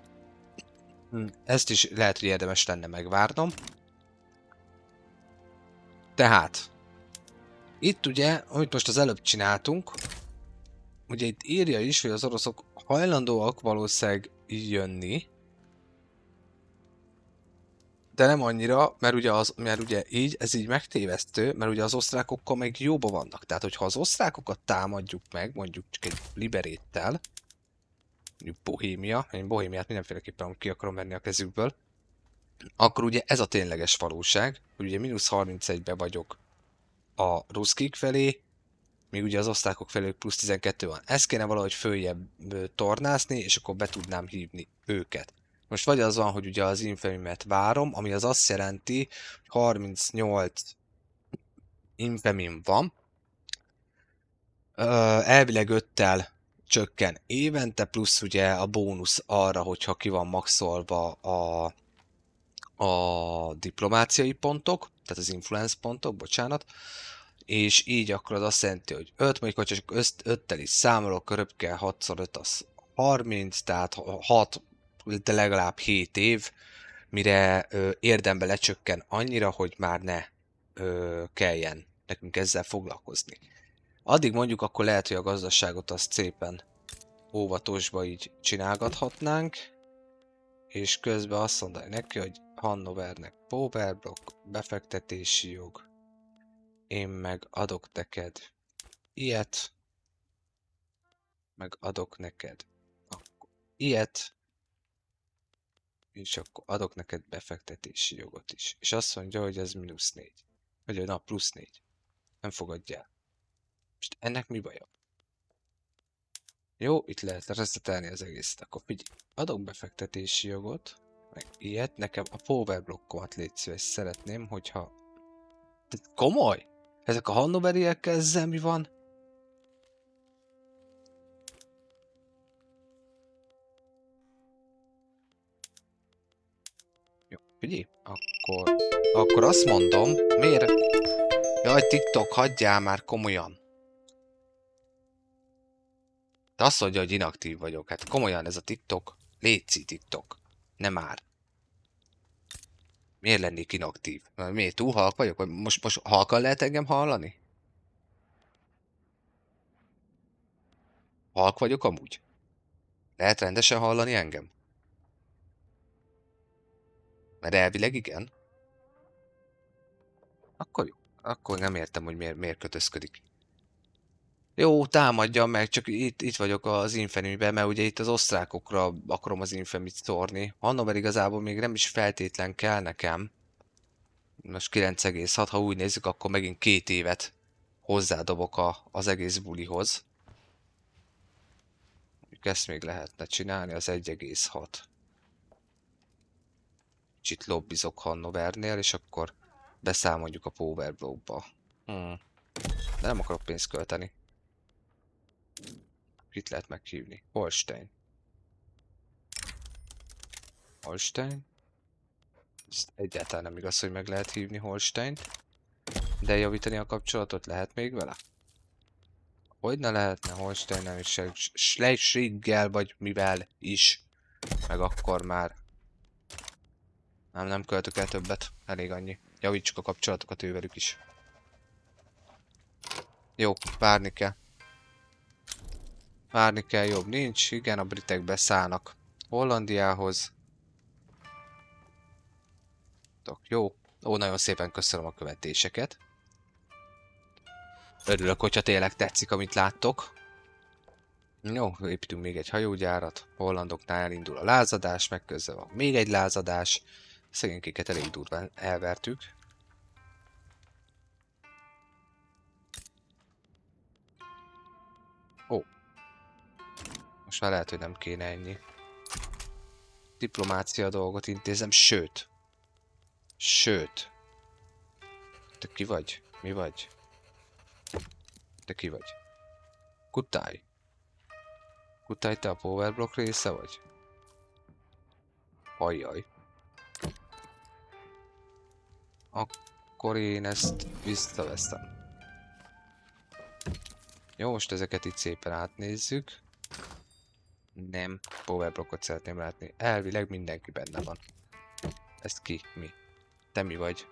[SPEAKER 1] ezt is lehet, hogy érdemes lenne megvárnom. Tehát itt ugye, amit most az előbb csináltunk, ugye itt írja is, hogy az oroszok hajlandóak valószínűleg jönni, de nem annyira, mert ugye így, ez így megtévesztő, mert ugye az osztrákokkal még jóba vannak. Tehát, hogyha az osztrákokat támadjuk meg, mondjuk csak egy liberéttel, mondjuk Bohémia, én Bohémiát mindenféleképpen ki akarom venni a kezükből, akkor ugye ez a tényleges valóság, hogy ugye -31-ben vagyok a ruszkik felé, míg ugye az osztrákok felé plusz 12 van. Ezt kéne valahogy följebb tornászni, és akkor be tudnám hívni őket. Most vagy az van, hogy ugye az infamimet várom, ami az azt jelenti, hogy 38 infamim van. Elvileg 5-tel csökken évente, plusz ugye a bónusz arra, hogyha ki van maxolva a diplomáciai pontok, tehát az influence pontok, bocsánat, és így akkor az azt jelenti, hogy 5, mondjuk, hogyha csak 5-tel is számolok, röpke 6x5 az 30, tehát 6 de legalább 7 év, mire érdembe lecsökken annyira, hogy már ne kelljen nekünk ezzel foglalkozni. Addig mondjuk akkor lehet, hogy a gazdaságot azt szépen óvatosba így csinálgathatnánk, és közben azt mondani neki, hogy Hannovernek power block, befektetési jog, én meg adok neked ilyet, meg adok neked akkor ilyet, és akkor adok neked befektetési jogot is. És azt mondja, hogy ez -4. Vagy na, +4. Nem fogadja el. Most ennek mi baja? Jó, itt lehet reszetelni az egészet. Akkor figyelj, adok befektetési jogot, meg ilyet, nekem a power blokkomat légy szíves, szeretném, hogyha... De komoly? Ezek a hannoveriekkel ezzel mi van? Jó, figyelj, akkor azt mondom, miért? Jaj, TikTok, hagyjál már komolyan. De azt mondja, hogy inaktív vagyok. Hát komolyan ez a TikTok. Léci TikTok. Nem már. Miért lennék inaktív? Miért túl halk vagyok? Vagy most halkan lehet engem hallani? Halk vagyok amúgy? Lehet rendesen hallani engem? Mert elvileg igen. Akkor jó. Akkor nem értem, hogy miért kötözködik. Jó, támadjam meg, csak itt vagyok az Infamyben, mert ugye itt az osztrákokra akarom az Infamyt szórni. Hannover igazából még nem is feltétlen kell nekem. Most 9,6, ha úgy nézzük, akkor megint 2 évet hozzádobok az egész bulihoz. Ezt még lehetne csinálni, az 1,6. Kicsit lobbizok Hannovernél, és akkor beszámoljuk a Power Blockba. De nem akarok pénzt költeni. Itt lehet meghívni. Holstein. Holstein. Ez egyáltalán nem igaz, hogy meg lehet hívni Holsteint. De javítani a kapcsolatot lehet még vele? Hogy ne lehetne Holstein, nem is Schleswiggel vagy mivel is. Meg akkor már... Nem költök el többet. Elég annyi. Javítsuk a kapcsolatokat ővelük is. Jó, várni kell. Várni kell, jobb nincs. Igen, a britek beszállnak Hollandiához. Jó. Ó, nagyon szépen köszönöm a követéseket. Örülök, hogyha tényleg tetszik, amit láttok. Jó, építünk még egy hajógyárat. Hollandoknál elindul a lázadás, meg közben van még egy lázadás. Szegénykéket elég durván elvertük. Ó. Most már lehet, hogy nem kéne ennyi. Diplomácia dolgot intézem, sőt. Te ki vagy? Mi vagy? Te ki vagy? Kutály. Kutály, te a Powerblock része vagy? Ajjaj. Akkor én ezt visszaveszem. Jó, most ezeket itt szépen átnézzük. Nem, Powerblockot szeretném látni. Elvileg mindenki benne van. Ez ki? Mi? Te mi vagy?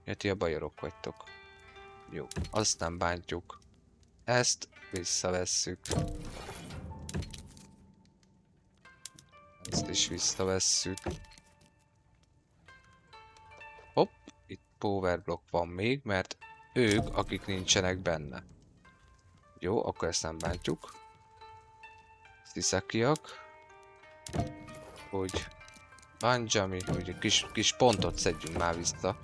[SPEAKER 1] Ja, ti a bajorok vagytok. Jó, azt nem bántjuk. Ezt visszavesszük. Ezt is visszavesszük. Hopp, itt Powerblock van még, mert ők, akik nincsenek benne. Jó, akkor ezt nem bántjuk. Szisakiak. Hogy Banjami, hogy kis pontot szedjünk már vissza.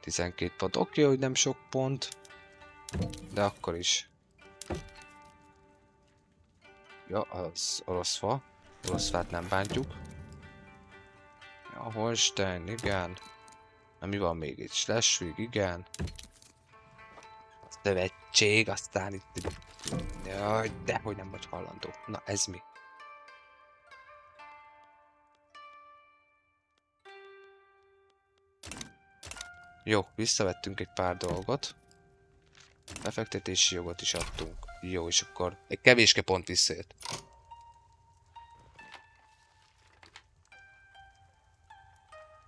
[SPEAKER 1] 12 pont. Oké, hogy nem sok pont. De akkor is. Ja, az oroszfa. Oroszfát nem bántjuk. Ja, Holstein, igen. Na mi van még itt? Schleswig, igen. Szövetség, aztán itt... Jaj, dehogy nem vagy hallandó. Na ez mi? Jó, visszavettünk egy pár dolgot. Befektetési jogot is adtunk. Jó, és akkor egy kevéske pont visszajött.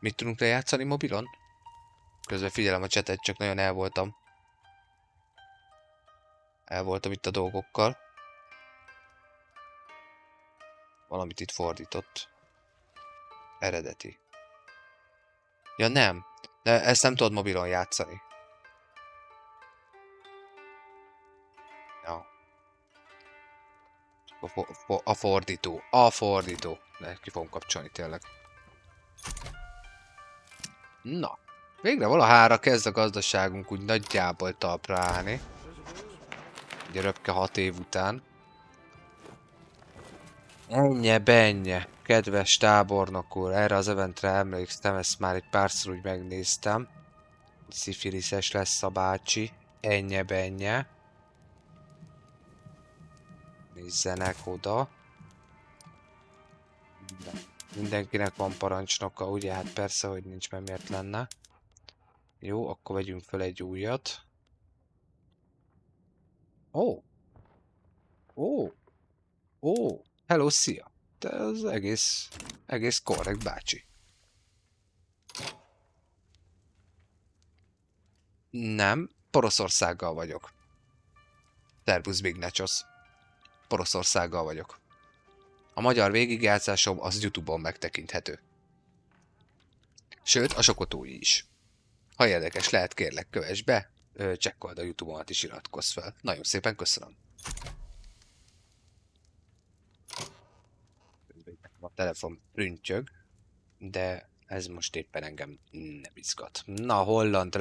[SPEAKER 1] Mit tudunk lejátszani mobilon? Közben figyelem a chatet, csak nagyon el voltam. El voltam itt a dolgokkal. Valamit itt fordított. Eredeti. Ja nem. De ezt nem tudod mobilon játszani. Ja. A fordító. A fordító. De ki fogom kapcsolni tényleg. Na. Végre valahára kezd a gazdaságunk úgy nagyjából talpra állni. Ugye röpke 6 év után. Ennye benye, kedves tábornok úr, erre az eventre emlékszem, ezt már egy párszor úgy megnéztem. Szifiliszes lesz a bácsi. Ennye benye. Nézzenek oda. Mindenkinek van parancsnoka, ugye? Hát persze, hogy nincs, mert miért lenne. Jó, akkor vegyünk fel egy újat. Ó! Ó! Ó! Hello, szia! Te az egész korrekt bácsi. Nem, Poroszországgal vagyok. Szervusz, Big Nachos. Poroszországgal vagyok. A magyar végigjátszásom az YouTube-on megtekinthető. Sőt, a sokotói is. Ha érdekes lehet, kérlek, kövess be, csekkold a YouTube-omat is, iratkozz fel. Nagyon szépen köszönöm. A telefon prüntjög, de ez most éppen engem nem izgat. Na, holland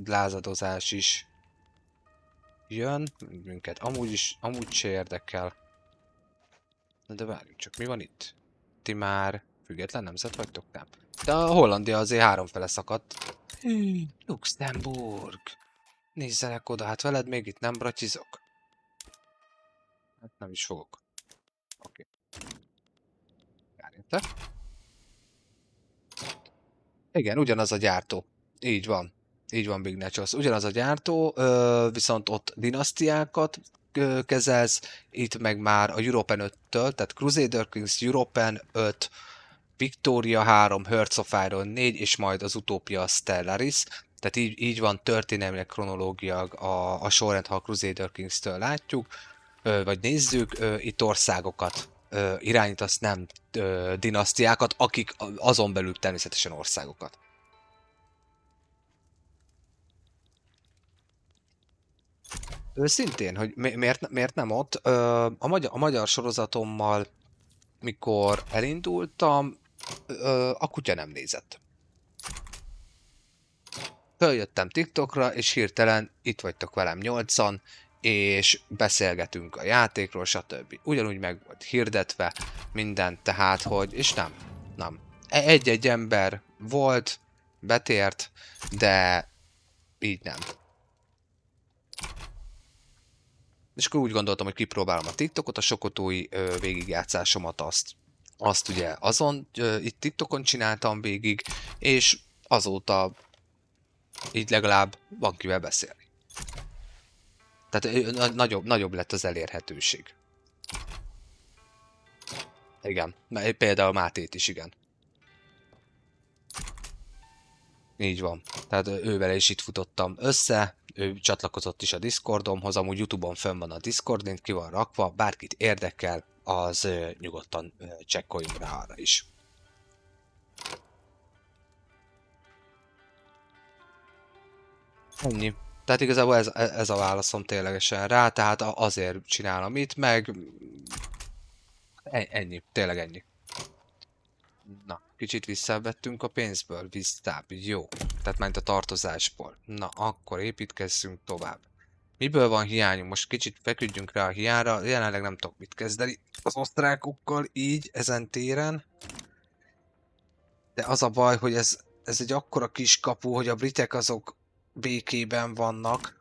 [SPEAKER 1] lázadozás is jön, minket amúgy se érdekel. Na de várjunk csak, mi van itt? Ti már független nemzet vagytok, nem? De a Hollandia azért háromfele szakadt. Luxemburg! Nézzenek oda, hát veled még itt nem bratyizok? Hát nem is fogok. Oké. Várjunk. Igen, ugyanaz a gyártó. Így van. Így van, Big Nachos. Ugyanaz a gyártó, viszont ott dinasztiákat kezelsz, itt meg már a European 5-től, tehát Crusader Kings, European 5, Victoria 3, Hearts of Iron 4, és majd az Utopia Stellaris. Tehát így van történelmileg kronológia a sorrend, ha a Crusader Kings-től látjuk, vagy nézzük, itt országokat irányítasz, nem dinasztiákat, akik azon belül természetesen országokat. Őszintén, hogy miért nem ott? A magyar sorozatommal, mikor elindultam, a kutya nem nézett. Följöttem TikTokra, és hirtelen itt vagytok velem 8-an, és beszélgetünk a játékról, stb. Ugyanúgy meg volt hirdetve minden, tehát hogy, és nem. Egy-egy ember volt, betért, de így nem. És akkor úgy gondoltam, hogy kipróbálom a TikTokot, a sokotói végigjátszásomat azt ugye itt TikTokon csináltam végig, és azóta így legalább van kivel beszélni. Tehát nagyobb lett az elérhetőség. Igen, például Mátét is, igen. Így van. Tehát ővele is itt futottam össze, ő csatlakozott is a Discordomhoz, amúgy YouTube-on fönn van a Discord link, ki van rakva, bárkit érdekel, az nyugodtan csekkoljunk rá arra is. Ennyi. Tehát igazából ez a válaszom ténylegesen rá, tehát azért csinálom itt, meg ennyi, tényleg ennyi. Na, kicsit visszavettünk a pénzből, visszább, jó. Tehát ment a tartozásból. Na, akkor építkezzünk tovább. Miből van hiányunk? Most kicsit feküdjünk rá a hiányra, jelenleg nem tudok mit kezdeni az osztrákokkal így, ezen téren. De az a baj, hogy ez egy akkora kis kapu, hogy a britek azok békében vannak.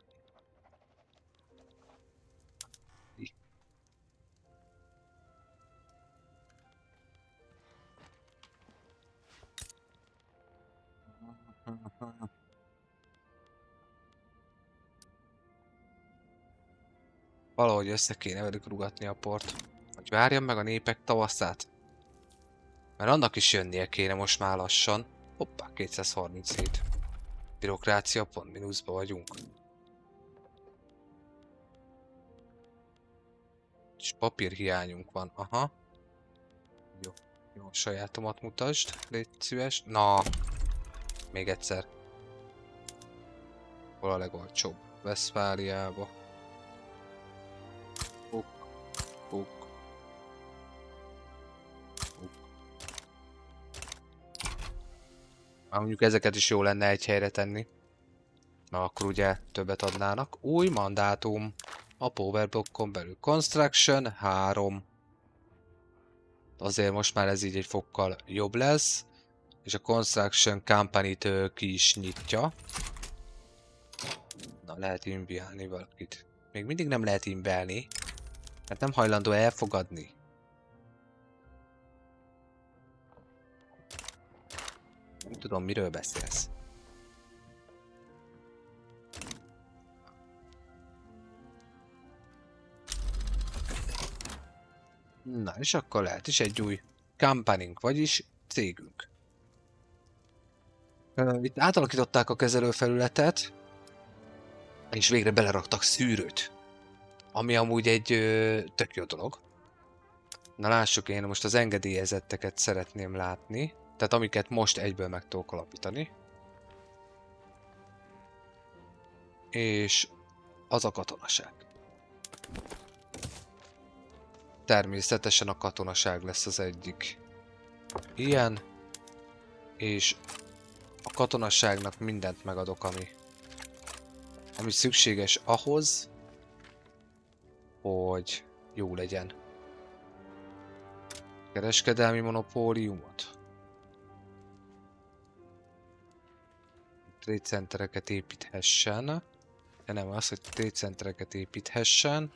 [SPEAKER 1] Valahogy össze kéne velük rugatni a port. Hogy várjam meg a népek tavaszát. Mert annak is jönnie kéne most már lassan. Hoppá, 237. Bürokrácia pont, mínuszba vagyunk. És papírhiányunk van, aha. Jó, jó, sajátomat mutasd, légy szíves. Na, még egyszer. Hol a legolcsóbb? Westfáliába. Puk, puk, puk. Már mondjuk ezeket is jó lenne egy helyre tenni. Na akkor ugye többet adnának. Új mandátum. A powerblockon belül. Construction 3. Azért most már ez így egy fokkal jobb lesz. És a Construction Company-t ki is nyitja. Na, lehet inviálni valakit. Még mindig nem lehet inviálni. Mert nem hajlandó elfogadni. Nem tudom, miről beszélsz. Na, és akkor lehet is egy új company-nk, vagyis cégünk. Itt átalakították a kezelőfelületet, és végre beleraktak szűrőt. Ami amúgy egy tök jó dolog. Na lássuk, én most az engedélyezetteket szeretném látni. Tehát amiket most egyből meg tudok alapítani. És az a katonaság. Természetesen a katonaság lesz az egyik ilyen. És a katonaságnak mindent megadok, ami szükséges ahhoz, hogy jó legyen. Kereskedelmi monopóliumot. Trade centereket építhessen. De nem az, hogy trade centereket építhessen.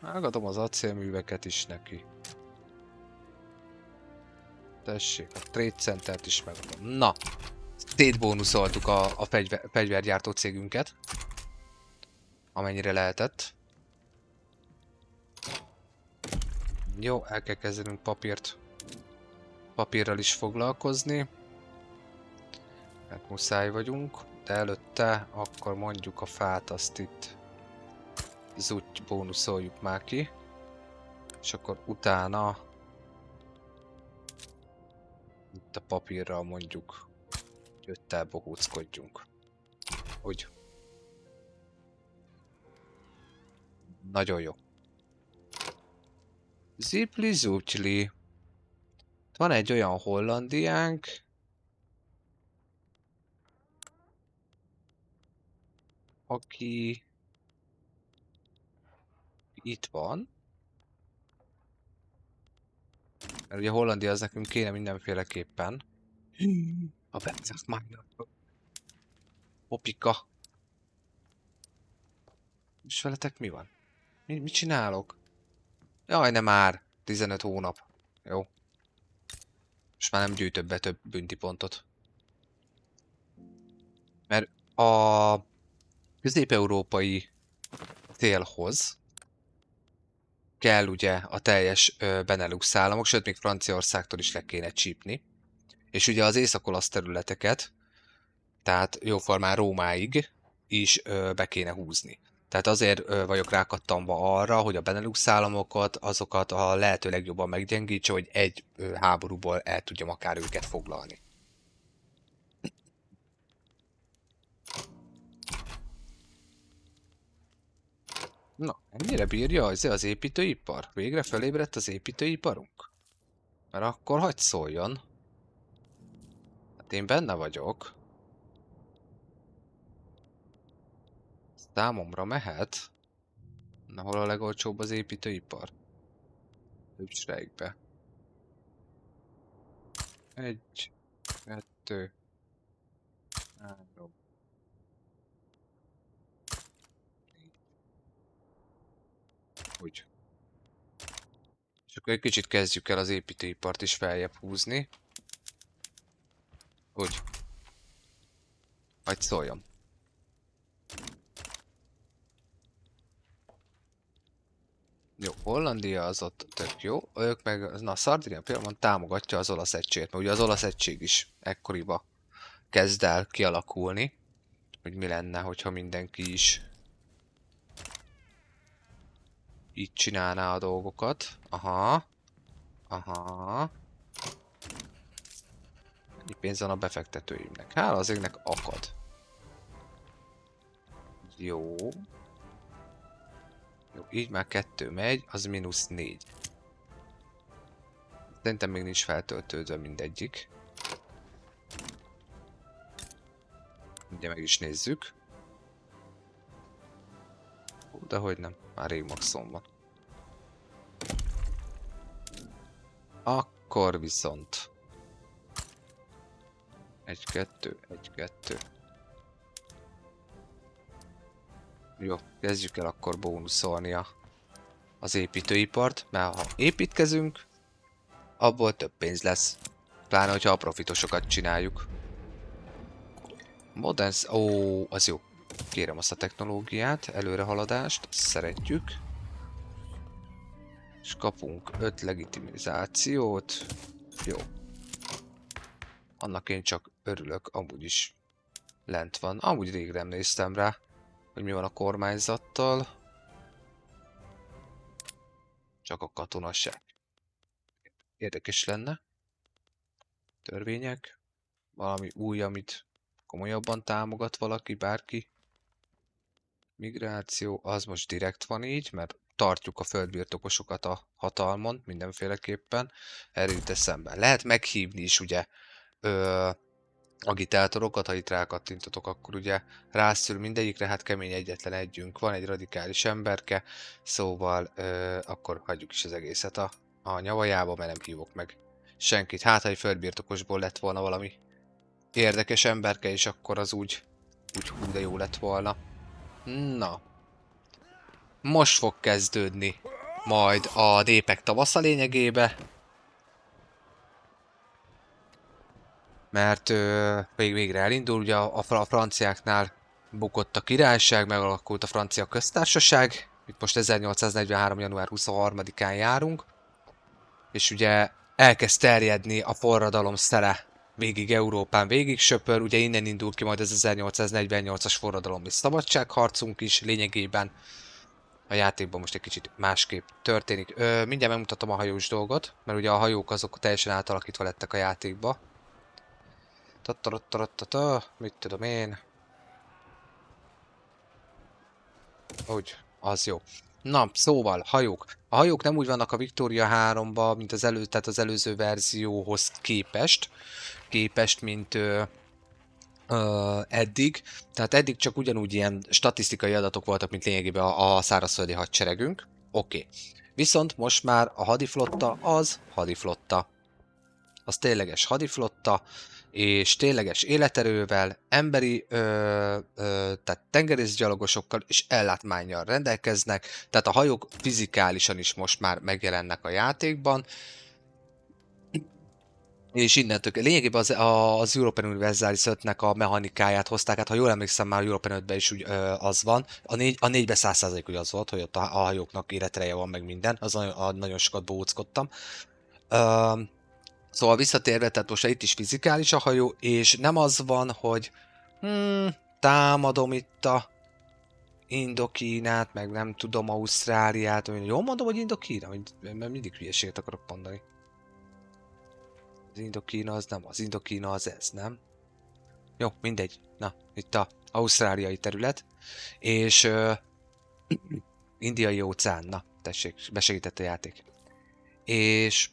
[SPEAKER 1] Megadom az acélműveket is neki. Tessék, a trade centert is megadom. Na! Szétbónuszoltuk a fegyvergyártó cégünket. Amennyire lehetett. Jó, el kell kezdenünk papírral is foglalkozni. Hát muszáj vagyunk, de előtte akkor mondjuk a fát azt itt zúgy bónuszoljuk már ki. És akkor utána itt a papírral mondjuk jöttel bohóckodjunk. Úgy. Nagyon jó. Zipli zupcsli. Van egy olyan Hollandiánk, aki itt van. Mert ugye Hollandia az nekünk kéne mindenféleképpen. A Benzak Magna. Popika. És veletek mi van? Mit csinálok? Jaj, nem már. 15 hónap. Jó. Most már nem gyűjtök be több büntipontot. Mert a közép-európai célhoz kell ugye a teljes Benelux államok, sőt még Franciaországtól is le kéne csípni. És ugye az észak-olasz területeket, tehát jóformán Rómáig is be kéne húzni. Tehát azért vagyok rákattanva arra, hogy a Benelux államokat, azokat a lehető legjobban meggyengítse, hogy egy háborúból el tudjam akár őket foglalni. Na, ennyire bírja az építőipar? Végre felébredt az építőiparunk? Mert akkor hadd szóljon. Hát én benne vagyok. Számomra mehet. Na, hol a legolcsóbb az építőipar? Többsrejkbe. 1, 2, 3. Úgy. És akkor egy kicsit kezdjük el az építőipart is feljebb húzni. Úgy. Majd szóljon. Jó, Hollandia az ott tök jó. Ők meg, na Szardinia például támogatja az olasz egységet, mert ugye az olasz egység is ekkoriba kezd el kialakulni. Hogy mi lenne, hogyha mindenki is így csinálná a dolgokat. Aha. Aha. Ennyi pénz van a befektetőimnek. Hála az égnek akad. Jó. Jó, így már 2 megy, az -4. Szerintem még nincs feltöltődve mindegyik. Ugye meg is nézzük. De hogy nem, már rég maxon van. Akkor viszont 1-2, 1-2. Jó, kezdjük el akkor bónuszolni az építőipart, mert ha építkezünk, abból több pénz lesz. Pláne, hogyha a profitosokat csináljuk. Modern... Ó, az jó. Kérem azt a technológiát, előrehaladást, szeretjük. És kapunk 5 legitimizációt. Jó. Annak én csak örülök, amúgy is lent van. Amúgy rég nem néztem rá, hogy mi van a kormányzattal. Csak a katonaság. Érdekes lenne. Törvények. Valami új, amit komolyabban támogat valaki, bárki. Migráció, az most direkt van így, mert tartjuk a földbirtokosokat a hatalmon mindenféleképpen. Erről jut eszembe. Lehet meghívni is ugye agitátorokat, ha itt rákattintotok, akkor ugye rászül mindegyikre, hát kemény egyetlen együnk van, egy radikális emberke, szóval akkor hagyjuk is az egészet a nyavajába, mert nem hívok meg senkit. Hát, ha egy földbirtokosból lett volna valami érdekes emberke, és akkor az úgy hú, de jó lett volna. Na. Most fog kezdődni majd a népek tavasza lényegébe. Mert végre elindul, ugye a franciáknál bukott a királyság, megalakult a francia köztársaság. Itt most 1843. január 23-án járunk. És ugye elkezd terjedni a forradalom szele végig Európán, végig söpör. Ugye innen indul ki majd az 1848-as forradalom és szabadságharcunk is lényegében. A játékban most egy kicsit másképp történik. Mindjárt megmutatom a hajós dolgot, mert ugye a hajók azok teljesen átalakítva lettek a játékba. Mit tudom én. Úgy, az jó. Na, szóval, hajók. A hajók nem úgy vannak a Victoria 3-ba, mint tehát az előző verzióhoz képest, mint eddig. Tehát eddig csak ugyanúgy ilyen statisztikai adatok voltak, mint lényegében a szárazföldi hadseregünk. Oké. Viszont most már a hadiflotta az hadiflotta. Az tényleges hadiflotta, és tényleges életerővel, emberi, tehát tengerészgyalogosokkal és ellátmánnyal rendelkeznek, tehát a hajók fizikálisan is most már megjelennek a játékban, és innentől lényegében az European Universalis 5-nek a mechanikáját hozták, hát ha jól emlékszem, már a European 5-ben is úgy, az van, a 4-ben 100% hogy az volt, hogy ott a hajóknak életereje van meg minden, az nagyon sokat bóckodtam. Szóval visszatérve, tehát most itt is fizikális a hajó, és nem az van, hogy támadom itt a Indokínát, meg nem tudom Ausztráliát, jól mondom, hogy Indokína? Mert mindig hülyeséget akarok mondani. Az Indokína az nem, az Indokína az ez, nem? Jó, mindegy. Na, itt a ausztráliai terület, és Indiai óceán, na, tessék, besegített a játék. És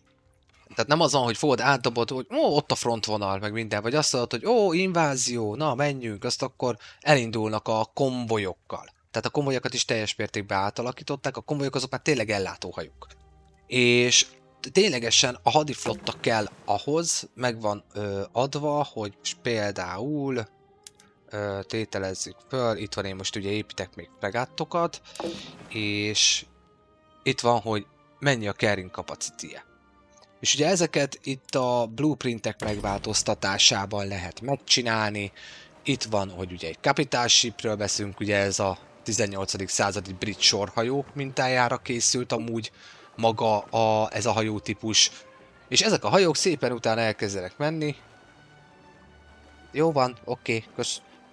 [SPEAKER 1] tehát nem azon, hogy fogod, átdobod, hogy ott a frontvonal, meg minden, vagy azt mondod, hogy invázió, na menjünk, azt akkor elindulnak a konvojokkal. Tehát a konvojokat is teljes mértékben átalakították, a konvojok azok már tényleg ellátóhajók. És ténylegesen a hadiflotta kell ahhoz, meg van adva, hogy például tételezzük föl, itt van, én most ugye építek még fregáttokat, és itt van, hogy mennyi a carrying capacity-je. És ugye ezeket itt a blueprintek megváltoztatásában lehet megcsinálni. Itt van, hogy ugye egy capital shipről beszélünk, ugye ez a 18. századi brit sorhajó mintájára készült amúgy maga ez a hajótípus. És ezek a hajók szépen utána elkezdenek menni. Jó van, oké,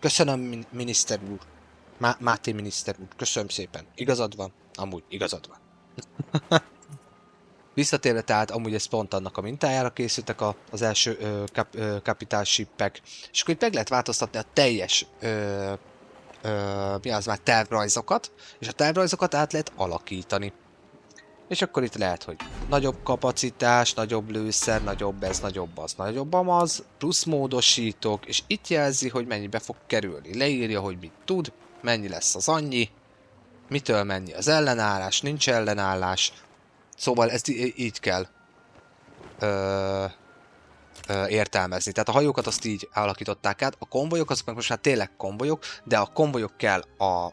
[SPEAKER 1] köszönöm miniszter úr. Máté miniszter úr, köszönöm szépen. Igazad van? Amúgy igazad van. Visszatérve tehát amúgy ez pont annak a mintájára készültek az első capital shipek, és akkor itt meg lehet változtatni a teljes mi az már tervrajzokat, és a tervrajzokat át lehet alakítani. És akkor itt lehet, hogy nagyobb kapacitás, nagyobb lőszer, nagyobb ez, nagyobb az, nagyobb amaz, plusz módosítók, és itt jelzi, hogy mennyibe fog kerülni. Leírja, hogy mit tud, mennyi lesz az annyi, mitől mennyi az ellenállás, nincs ellenállás. Szóval ezt így kell értelmezni. Tehát a hajókat azt így alakították át, a konvojok azok meg most már tényleg konvojok, de a konvojok kell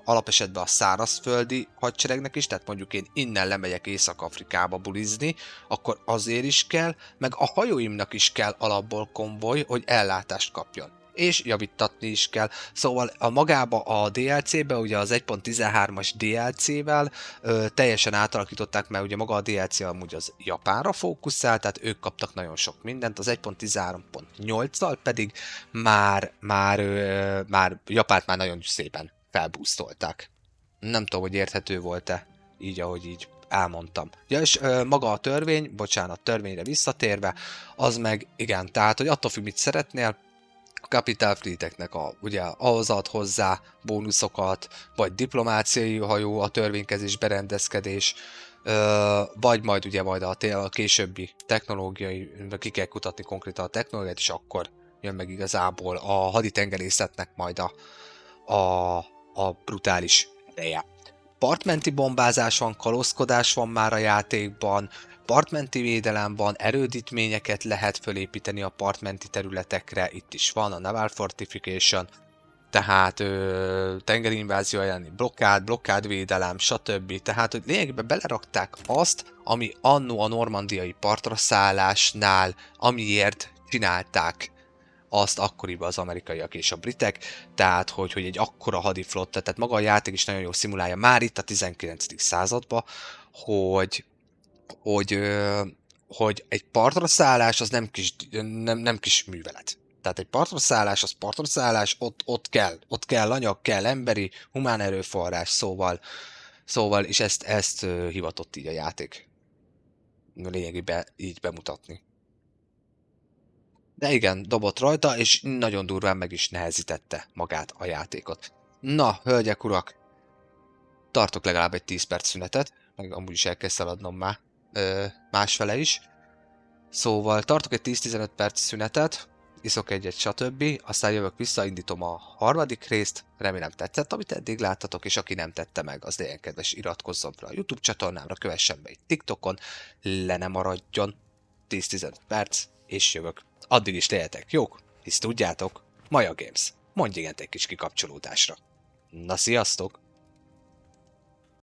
[SPEAKER 1] alapesetben a szárazföldi hadseregnek is, tehát mondjuk én innen lemegyek Észak-Afrikába bulizni, akkor azért is kell, meg a hajóimnak is kell alapból konvoj, hogy ellátást kapjon. És javítatni is kell. Szóval magába a DLC-be, ugye az 1.13-as DLC-vel teljesen átalakították, mert ugye maga a DLC amúgy az Japánra fókuszál, tehát ők kaptak nagyon sok mindent, az 1.13.8-al pedig már Japánt már nagyon szépen felbúztolták. Nem tudom, hogy érthető volt-e így, ahogy így elmondtam. Ja, és maga a törvény, törvényre visszatérve, az meg igen, tehát, hogy attól függ, mit szeretnél, a Capital Fleeteknek ugye ahhoz ad hozzá bónuszokat, vagy diplomáciai hajó, a törvénykezés, berendezkedés, vagy majd a későbbi technológiai, ki kell kutatni konkrétan a technológiát, és akkor jön meg igazából a haditengerészetnek majd a brutális ereje. Partmenti bombázás van, kalózkodás van már a játékban, partmenti védelem van, erődítményeket lehet fölépíteni a partmenti területekre, itt is van a Naval Fortification, tehát tengeri invázió elleni blokkádvédelem, stb. Tehát, hogy lényegében belerakták azt, ami annó a normandiai partra szállásnál, amiért csinálták azt akkoriban az amerikaiak és a britek, tehát hogy egy akkora hadiflotta, tehát maga a játék is nagyon jól szimulálja már itt a 19. században, hogy egy partra szállás az nem kis művelet. Tehát egy partra szállás az partra szállás, ott kell anyag, kell emberi, humán erőforrás, szóval és ezt hivatott így a játék lényegében így bemutatni. De igen, dobott rajta, és nagyon durván meg is nehezítette magát a játékot. Na, hölgyek, urak, tartok legalább egy 10 perc szünetet, meg amúgy is elkezd szaladnom már másfele is. Szóval tartok egy 10-15 perc szünetet, iszok egyet, stb. Aztán jövök vissza, indítom a harmadik részt, remélem tetszett, amit eddig láttatok, és aki nem tette meg, az legyen kedves, iratkozzon fel a YouTube csatornámra, kövessen be egy TikTokon, le ne maradjon 10-15 perc, és jövök. Addig is legyetek jók, hisz tudjátok, Maja Games. Mondj igent egy kis kikapcsolódásra. Na, sziasztok!